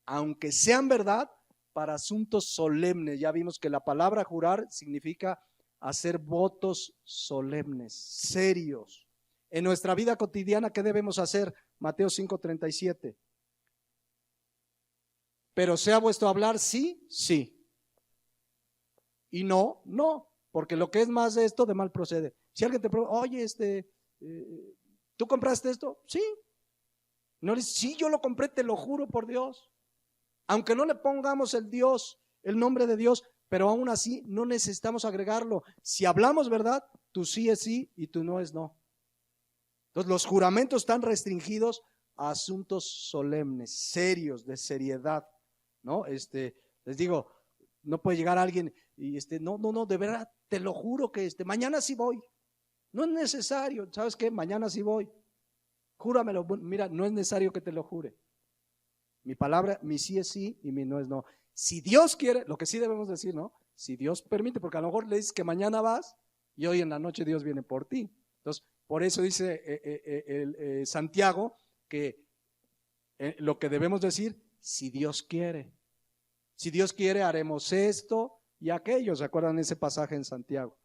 aunque sean verdad, para asuntos solemnes. Ya vimos que la palabra jurar significa hacer votos solemnes, serios. En nuestra vida cotidiana, ¿qué debemos hacer? Mateo 5:37. Pero sea vuestro hablar sí, sí. Y no, no, porque lo que es más de esto, de mal procede. Si alguien te pregunta, oye, ¿tú compraste esto? Sí. No le dices, sí, yo lo compré, te lo juro por Dios. Aunque no le pongamos el Dios, el nombre de Dios, pero aún así no necesitamos agregarlo. Si hablamos verdad, tu sí es sí y tu no es no. Entonces los juramentos están restringidos a asuntos solemnes, serios, de seriedad, ¿no? Les digo, no puede llegar alguien y no, de verdad, te lo juro que mañana sí voy. No es necesario, ¿sabes qué? Mañana sí voy. Júramelo. Mira, no es necesario que te lo jure. Mi palabra, mi sí es sí y mi no es no. Si Dios quiere, lo que sí debemos decir, ¿no? Si Dios permite, porque a lo mejor le dices que mañana vas y hoy en la noche Dios viene por ti. Entonces, por eso dice Santiago que lo que debemos decir, si Dios quiere. Si Dios quiere, haremos esto y aquello. ¿Se acuerdan ese pasaje en Santiago?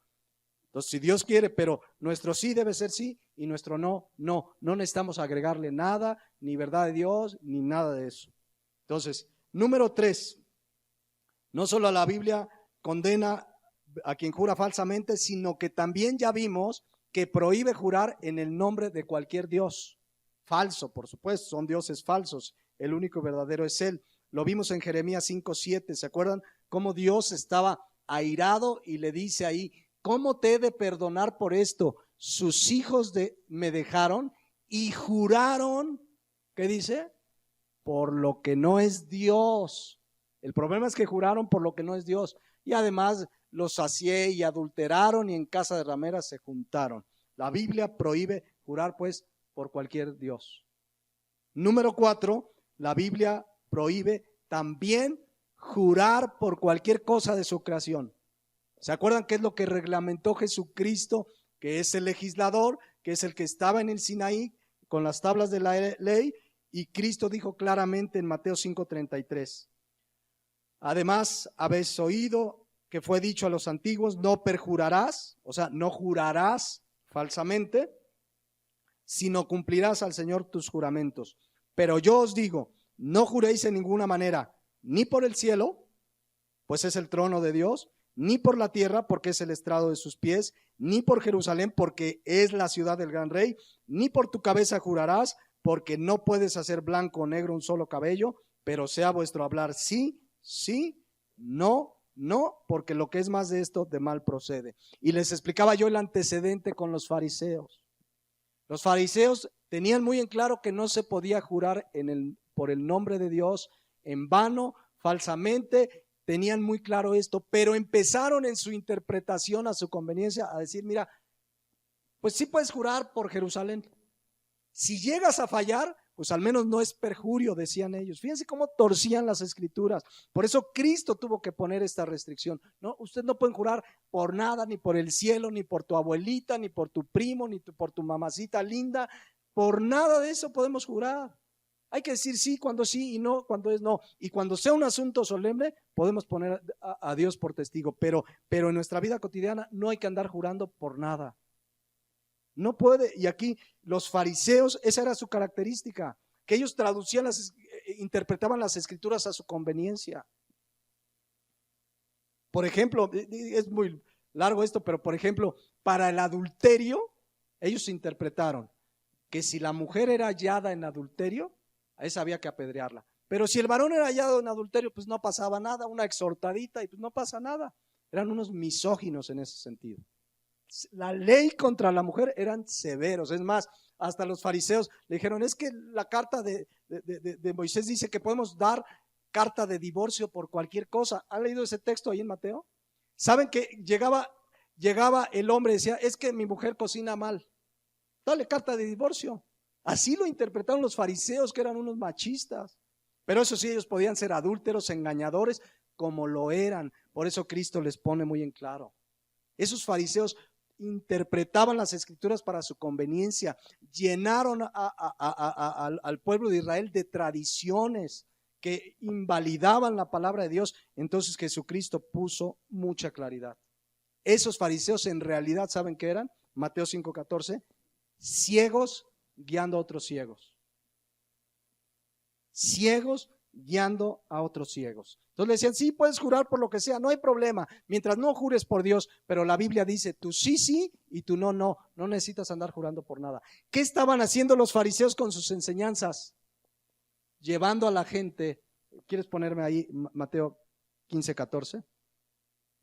Entonces, si Dios quiere, pero nuestro sí debe ser sí y nuestro no, no. No necesitamos agregarle nada, ni verdad de Dios, ni nada de eso. Entonces, número 3, no solo la Biblia condena a quien jura falsamente, sino que también ya vimos que prohíbe jurar en el nombre de cualquier Dios. Falso, por supuesto, son dioses falsos. El único verdadero es Él. Lo vimos en Jeremías 5:7. ¿Se acuerdan cómo Dios estaba airado y le dice ahí, ¿cómo te he de perdonar por esto? Sus hijos me dejaron y juraron, ¿qué dice? Por lo que no es Dios. El problema es que juraron por lo que no es Dios. Y además los sacié y adulteraron y en casa de rameras se juntaron. La Biblia prohíbe jurar pues por cualquier Dios. Número 4, la Biblia prohíbe también jurar por cualquier cosa de su creación. ¿Se acuerdan qué es lo que reglamentó Jesucristo, que es el legislador, que es el que estaba en el Sinaí con las tablas de la ley? Y Cristo dijo claramente en Mateo 5:33, además habéis oído que fue dicho a los antiguos, no perjurarás, o sea, no jurarás falsamente, sino cumplirás al Señor tus juramentos. Pero yo os digo, no juréis en ninguna manera, ni por el cielo, pues es el trono de Dios, ni por la tierra, porque es el estrado de sus pies, ni por Jerusalén, porque es la ciudad del gran rey, ni por tu cabeza jurarás, porque no puedes hacer blanco o negro un solo cabello, pero sea vuestro hablar sí, sí, no, no, porque lo que es más de esto de mal procede. Y les explicaba yo el antecedente con los fariseos. Los fariseos tenían muy en claro que no se podía jurar por el nombre de Dios en vano, falsamente. Tenían muy claro esto, pero empezaron en su interpretación a su conveniencia a decir, mira, pues sí puedes jurar por Jerusalén. Si llegas a fallar, pues al menos no es perjurio, decían ellos. Fíjense cómo torcían las escrituras. Por eso Cristo tuvo que poner esta restricción. No, ustedes no pueden jurar por nada, ni por el cielo, ni por tu abuelita, ni por tu primo, ni por tu mamacita linda. Por nada de eso podemos jurar. Hay que decir sí cuando sí y no cuando es no. Y cuando sea un asunto solemne, podemos poner a Dios por testigo. Pero en nuestra vida cotidiana no hay que andar jurando por nada. No puede. Y aquí los fariseos, esa era su característica, que ellos traducían interpretaban las escrituras a su conveniencia. Por ejemplo, es muy largo esto, pero por ejemplo, para el adulterio, ellos interpretaron que si la mujer era hallada en adulterio, a esa había que apedrearla. Pero si el varón era hallado en adulterio, pues no pasaba nada, una exhortadita y pues no pasa nada. Eran unos misóginos en ese sentido. La ley contra la mujer eran severos. Es más, hasta los fariseos le dijeron, es que la carta de Moisés dice que podemos dar carta de divorcio por cualquier cosa. ¿Han leído ese texto ahí en Mateo? ¿Saben que llegaba el hombre y decía, es que mi mujer cocina mal? Dale carta de divorcio. Así lo interpretaron los fariseos, que eran unos machistas. Pero eso sí, ellos podían ser adúlteros, engañadores, como lo eran. Por eso Cristo les pone muy en claro. Esos fariseos interpretaban las escrituras para su conveniencia, llenaron al pueblo de Israel de tradiciones que invalidaban la palabra de Dios. Entonces Jesucristo puso mucha claridad. Esos fariseos en realidad, ¿saben qué eran? Mateo 5:14, ciegos guiando a otros ciegos. Ciegos guiando a otros ciegos. Entonces le decían, sí, puedes jurar por lo que sea, no hay problema, mientras no jures por Dios, pero la Biblia dice, tú sí, sí, y tú no, no necesitas andar jurando por nada. ¿Qué estaban haciendo los fariseos con sus enseñanzas? Llevando a la gente, ¿quieres ponerme ahí Mateo 15:14?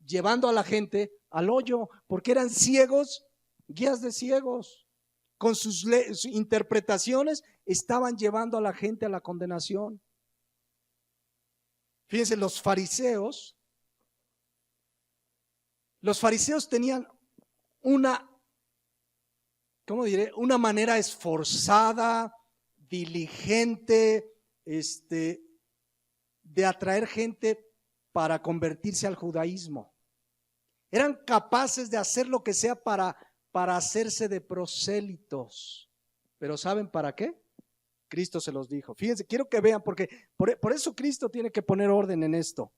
Llevando a la gente al hoyo, porque eran ciegos, guías de ciegos. Con sus interpretaciones estaban llevando a la gente a la condenación. Fíjense, los fariseos tenían una manera esforzada, diligente, de atraer gente para convertirse al judaísmo. Eran capaces de hacer lo que sea para hacerse de prosélitos. Pero ¿saben para qué? Cristo se los dijo. Fíjense, quiero que vean, porque por eso Cristo tiene que poner orden en esto.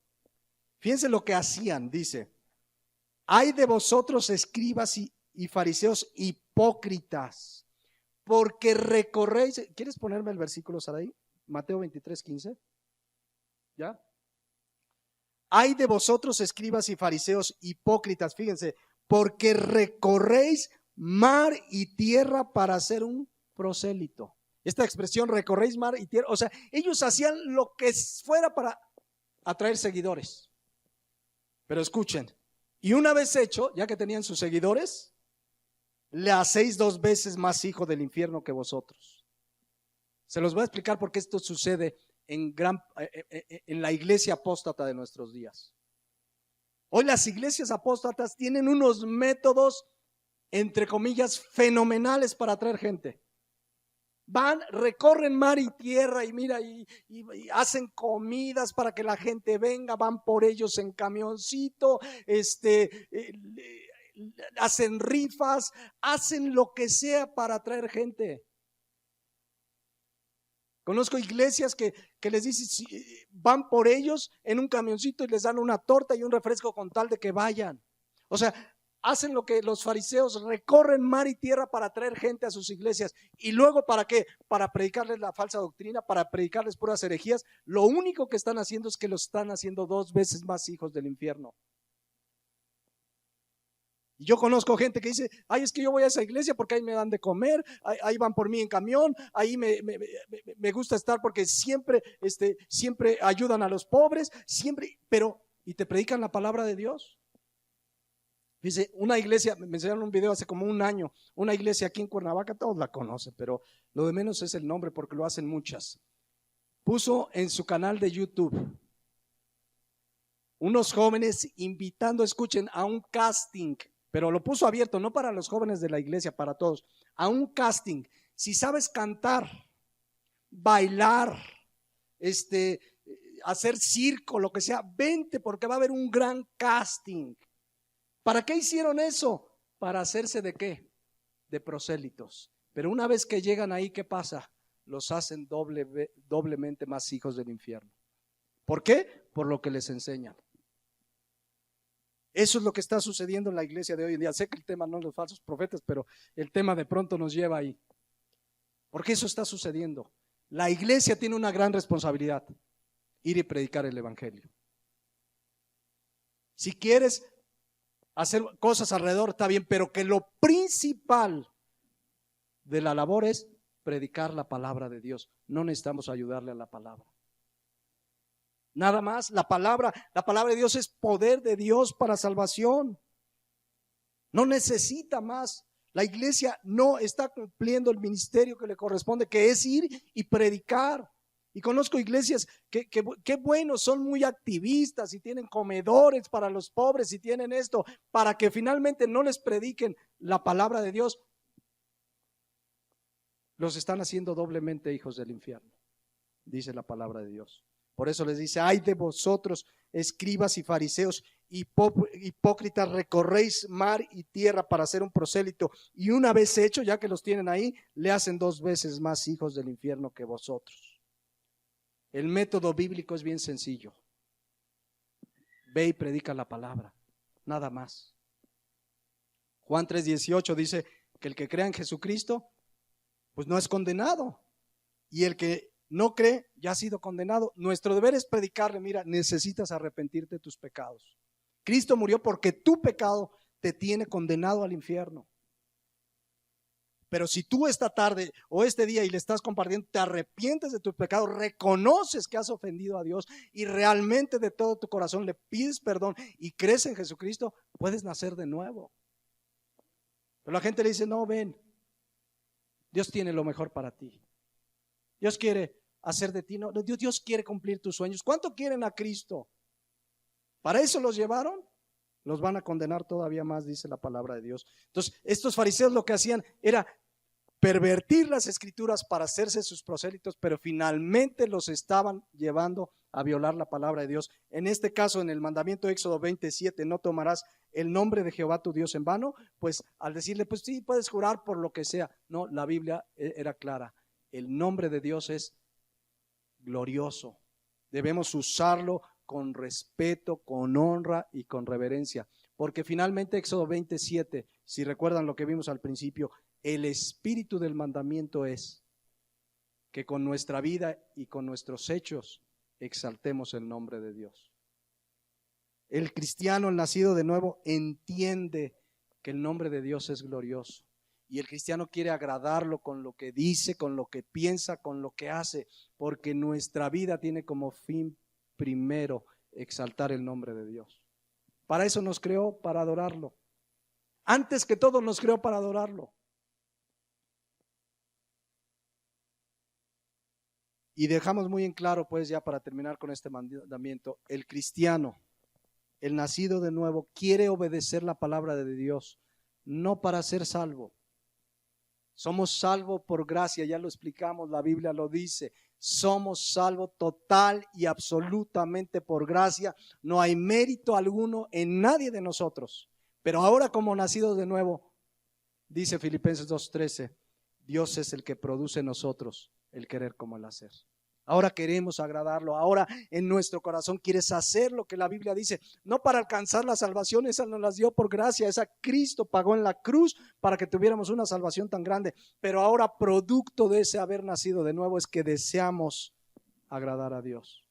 Fíjense lo que hacían, dice, hay de vosotros escribas y fariseos hipócritas, porque recorréis, ¿quieres ponerme el versículo, Saraí? Mateo 23:15. ¿Ya? Hay de vosotros escribas y fariseos hipócritas, fíjense, porque recorréis mar y tierra para ser un prosélito. Esta expresión, recorréis mar y tierra, o sea, ellos hacían lo que fuera para atraer seguidores. Pero escuchen, y una vez hecho, ya que tenían sus seguidores, le hacéis 2 veces más hijo del infierno que vosotros. Se los voy a explicar por qué esto sucede en la iglesia apóstata de nuestros días. Hoy las iglesias apóstatas tienen unos métodos, entre comillas, fenomenales para atraer gente. Van, recorren mar y tierra y mira, y hacen comidas para que la gente venga, van por ellos en camioncito, hacen rifas, hacen lo que sea para atraer gente. Conozco iglesias que les dicen, van por ellos en un camioncito y les dan una torta y un refresco con tal de que vayan. O sea, hacen lo que los fariseos, recorren mar y tierra para traer gente a sus iglesias. ¿Y luego para qué? Para predicarles la falsa doctrina, para predicarles puras herejías. Lo único que están haciendo es que los están haciendo 2 veces más hijos del infierno. Y yo conozco gente que dice, ay, es que yo voy a esa iglesia porque ahí me dan de comer, ahí van por mí en camión, ahí me gusta estar porque siempre ayudan a los pobres, siempre, pero, ¿y te predican la palabra de Dios? Dice, una iglesia, me enseñaron un video hace como 1 año, una iglesia aquí en Cuernavaca, todos la conocen, pero lo de menos es el nombre porque lo hacen muchas. Puso en su canal de YouTube unos jóvenes invitando, escuchen, a un casting, pero lo puso abierto, no para los jóvenes de la iglesia, para todos, a un casting. Si sabes cantar, bailar, hacer circo, lo que sea, vente porque va a haber un gran casting. ¿Para qué hicieron eso? Para hacerse de qué? De prosélitos. Pero una vez que llegan ahí, ¿qué pasa? Los hacen doblemente más hijos del infierno. ¿Por qué? Por lo que les enseñan. Eso es lo que está sucediendo en la iglesia de hoy en día. Sé que el tema no es los falsos profetas, pero el tema de pronto nos lleva ahí. Porque eso está sucediendo. La iglesia tiene una gran responsabilidad: ir y predicar el evangelio. Si quieres hacer cosas alrededor, está bien, pero que lo principal de la labor es predicar la palabra de Dios. No necesitamos ayudarle a la palabra. Nada más, la palabra de Dios es poder de Dios para salvación. No necesita más. La iglesia no está cumpliendo el ministerio que le corresponde, que es ir y predicar. Y conozco iglesias que bueno, son muy activistas y tienen comedores para los pobres y tienen esto, para que finalmente no les prediquen la palabra de Dios. Los están haciendo doblemente hijos del infierno, dice la palabra de Dios. Por eso les dice: ay de vosotros, escribas y fariseos, hipócritas, recorréis mar y tierra para hacer un prosélito, y una vez hecho, ya que los tienen ahí, le hacen 2 veces más hijos del infierno que vosotros. El método bíblico es bien sencillo: ve y predica la palabra, nada más. Juan 3:18 dice que el que crea en Jesucristo, pues no es condenado, y el que no cree ya ha sido condenado. Nuestro deber es predicarle: mira, necesitas arrepentirte de tus pecados. Cristo murió porque tu pecado te tiene condenado al infierno. Pero si tú esta tarde o este día y le estás compartiendo, te arrepientes de tus pecados, reconoces que has ofendido a Dios y realmente de todo tu corazón le pides perdón y crees en Jesucristo, puedes nacer de nuevo. Pero la gente le dice: no, ven, Dios tiene lo mejor para ti. Dios quiere hacer de ti, no, Dios quiere cumplir tus sueños. ¿Cuánto quieren a Cristo? ¿Para eso los llevaron? Los van a condenar todavía más, dice la palabra de Dios. Entonces, estos fariseos lo que hacían era pervertir las escrituras para hacerse sus prosélitos, pero finalmente los estaban llevando a violar la palabra de Dios. En este caso, en el mandamiento de Éxodo 27, no tomarás el nombre de Jehová tu Dios en vano, pues al decirle, pues sí, puedes jurar por lo que sea. No, la Biblia era clara: el nombre de Dios es glorioso. Debemos usarlo con respeto, con honra y con reverencia, porque finalmente Éxodo 27, si recuerdan lo que vimos al principio, el espíritu del mandamiento es que con nuestra vida y con nuestros hechos exaltemos el nombre de Dios. El cristiano, el nacido de nuevo, entiende que el nombre de Dios es glorioso. Y el cristiano quiere agradarlo con lo que dice, con lo que piensa, con lo que hace, porque nuestra vida tiene como fin primero exaltar el nombre de Dios. Para eso nos creó, para adorarlo. Antes que todo nos creó para adorarlo. Y dejamos muy en claro, pues, ya para terminar con este mandamiento: el cristiano, el nacido de nuevo, quiere obedecer la palabra de Dios, no para ser salvo. Somos salvos por gracia, ya lo explicamos, la Biblia lo dice. Somos salvos total y absolutamente por gracia. No hay mérito alguno en nadie de nosotros. Pero ahora, como nacidos de nuevo, dice Filipenses 2:13, Dios es el que produce en nosotros el querer como el hacer. Ahora queremos agradarlo. Ahora en nuestro corazón quieres hacer lo que la Biblia dice, no para alcanzar la salvación, esa nos las dio por gracia, esa Cristo pagó en la cruz para que tuviéramos una salvación tan grande, pero ahora producto de ese haber nacido de nuevo es que deseamos agradar a Dios.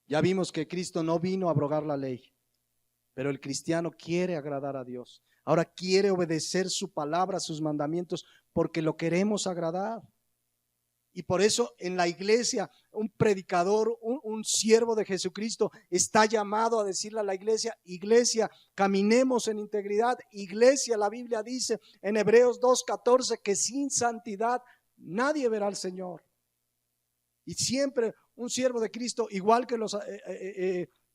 Ya vimos que Cristo no vino a abrogar la ley, pero el cristiano quiere agradar a Dios. Ahora quiere obedecer su palabra, sus mandamientos, porque lo queremos agradar. Y por eso en la iglesia, un predicador, un siervo de Jesucristo está llamado a decirle a la iglesia: iglesia, caminemos en integridad. Iglesia, la Biblia dice en Hebreos 2:14 que sin santidad nadie verá al Señor. Y siempre un siervo de Cristo, igual que los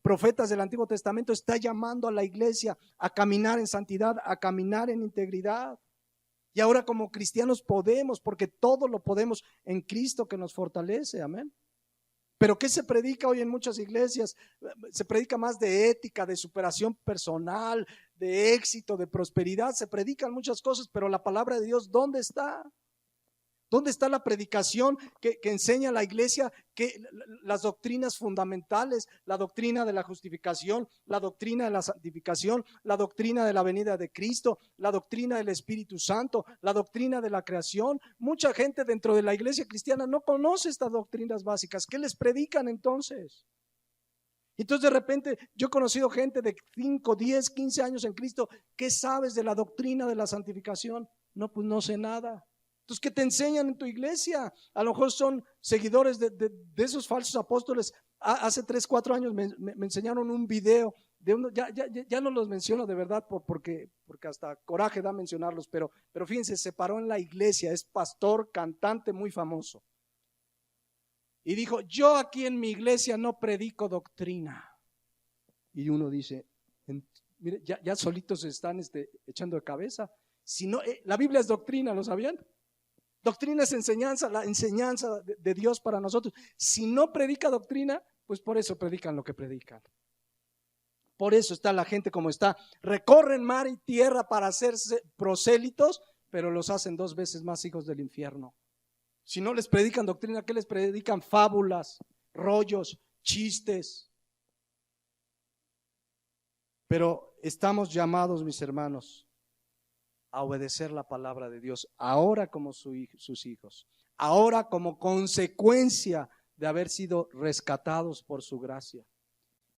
profetas del Antiguo Testamento, está llamando a la iglesia a caminar en santidad, a caminar en integridad. Y ahora como cristianos podemos, porque todo lo podemos en Cristo que nos fortalece, amén. Pero ¿qué se predica hoy en muchas iglesias? Se predica más de ética, de superación personal, de éxito, de prosperidad. Se predican muchas cosas, pero la palabra de Dios, ¿dónde está? ¿Dónde está la predicación que enseña la iglesia las doctrinas fundamentales, la doctrina de la justificación, la doctrina de la santificación, la doctrina de la venida de Cristo, la doctrina del Espíritu Santo, la doctrina de la creación? Mucha gente dentro de la iglesia cristiana no conoce estas doctrinas básicas. ¿Qué les predican entonces? Entonces de repente yo he conocido gente de 5, 10, 15 años en Cristo. ¿Qué sabes de la doctrina de la santificación? No, pues no sé nada. Entonces, ¿qué te enseñan en tu iglesia? A lo mejor son seguidores de esos falsos apóstoles. Hace 3, 4 años me enseñaron un video de uno, ya no los menciono de verdad porque hasta coraje da mencionarlos, pero fíjense, se paró en la iglesia, es pastor, cantante muy famoso. Y dijo, yo aquí en mi iglesia no predico doctrina. Y uno dice, mire, ya solitos se están echando de cabeza. Si no, la Biblia es doctrina, ¿lo sabían? Doctrina es enseñanza, la enseñanza de Dios para nosotros. Si no predica doctrina, pues por eso predican lo que predican. Por eso está la gente como está. Recorren mar y tierra para hacerse prosélitos, pero los hacen 2 veces más hijos del infierno. Si no les predican doctrina, ¿qué les predican? Fábulas, rollos, chistes. Pero estamos llamados, mis hermanos, a obedecer la palabra de Dios, ahora como sus hijos, ahora como consecuencia de haber sido rescatados por su gracia.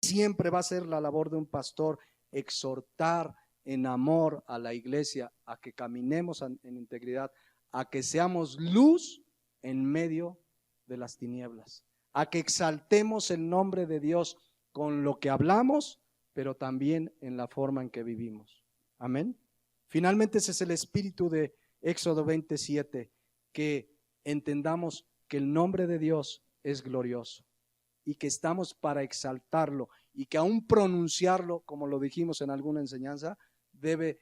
Siempre va a ser la labor de un pastor exhortar en amor a la iglesia a que caminemos en integridad, a que seamos luz en medio de las tinieblas, a que exaltemos el nombre de Dios con lo que hablamos, pero también en la forma en que vivimos. Amén. Finalmente ese es el espíritu de Éxodo 27, que entendamos que el nombre de Dios es glorioso y que estamos para exaltarlo y que aún pronunciarlo, como lo dijimos en alguna enseñanza, debe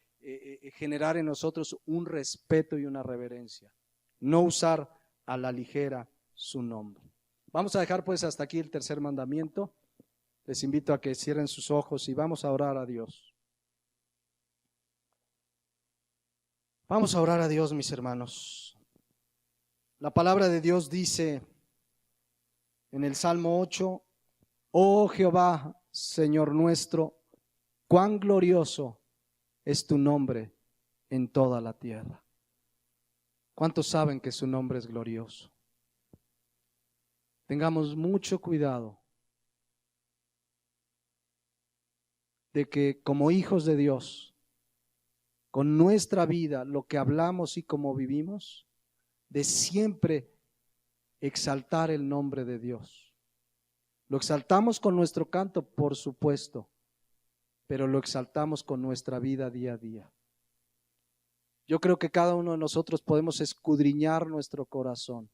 generar en nosotros un respeto y una reverencia. No usar a la ligera su nombre. Vamos a dejar pues hasta aquí el tercer mandamiento. Les invito a que cierren sus ojos y vamos a orar a Dios. Vamos a orar a Dios, mis hermanos. La palabra de Dios dice en el Salmo 8, oh Jehová, Señor nuestro, cuán glorioso es tu nombre en toda la tierra. ¿Cuántos saben que su nombre es glorioso? Tengamos mucho cuidado de que como hijos de Dios, con nuestra vida, lo que hablamos y cómo vivimos, de siempre exaltar el nombre de Dios. Lo exaltamos con nuestro canto, por supuesto, pero lo exaltamos con nuestra vida día a día. Yo creo que cada uno de nosotros podemos escudriñar nuestro corazón.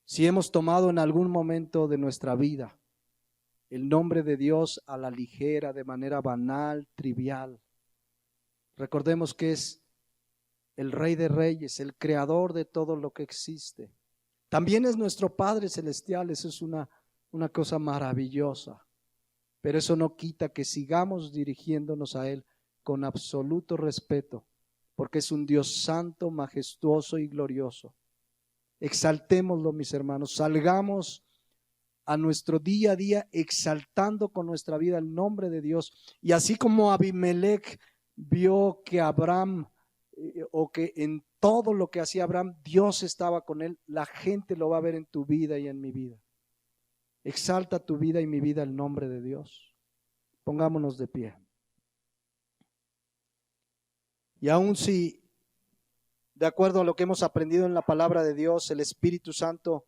Si hemos tomado en algún momento de nuestra vida el nombre de Dios a la ligera, de manera banal, trivial, recordemos que es el Rey de Reyes, el Creador de todo lo que existe. También es nuestro Padre Celestial, eso es una cosa maravillosa. Pero eso no quita que sigamos dirigiéndonos a Él con absoluto respeto, porque es un Dios santo, majestuoso y glorioso. Exaltémoslo, mis hermanos, salgamos a nuestro día a día exaltando con nuestra vida el nombre de Dios. Y así como Abimelech vio que Abraham, o que en todo lo que hacía Abraham, Dios estaba con él, la gente lo va a ver en tu vida y en mi vida. Exalta tu vida y mi vida el nombre de Dios. Pongámonos de pie. Y aun si, de acuerdo a lo que hemos aprendido en la palabra de Dios, el Espíritu Santo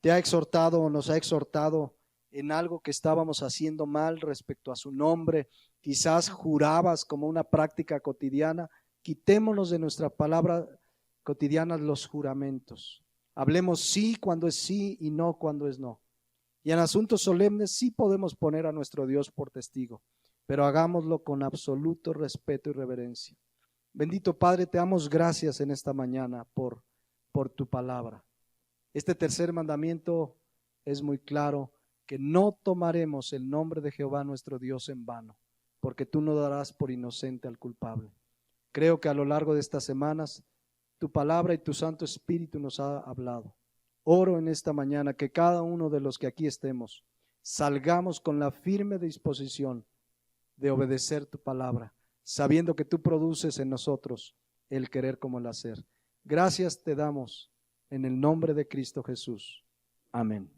te ha exhortado o nos ha exhortado en algo que estábamos haciendo mal respecto a su nombre, quizás jurabas como una práctica cotidiana, quitémonos de nuestra palabra cotidiana los juramentos. Hablemos sí cuando es sí y no cuando es no. Y en asuntos solemnes sí podemos poner a nuestro Dios por testigo, pero hagámoslo con absoluto respeto y reverencia. Bendito Padre, te damos gracias en esta mañana por tu palabra. Este tercer mandamiento es muy claro, que no tomaremos el nombre de Jehová nuestro Dios en vano, porque tú no darás por inocente al culpable. Creo que a lo largo de estas semanas tu palabra y tu Santo Espíritu nos ha hablado. Oro en esta mañana que cada uno de los que aquí estemos salgamos con la firme disposición de obedecer tu palabra, sabiendo que tú produces en nosotros el querer como el hacer. Gracias te damos en el nombre de Cristo Jesús. Amén.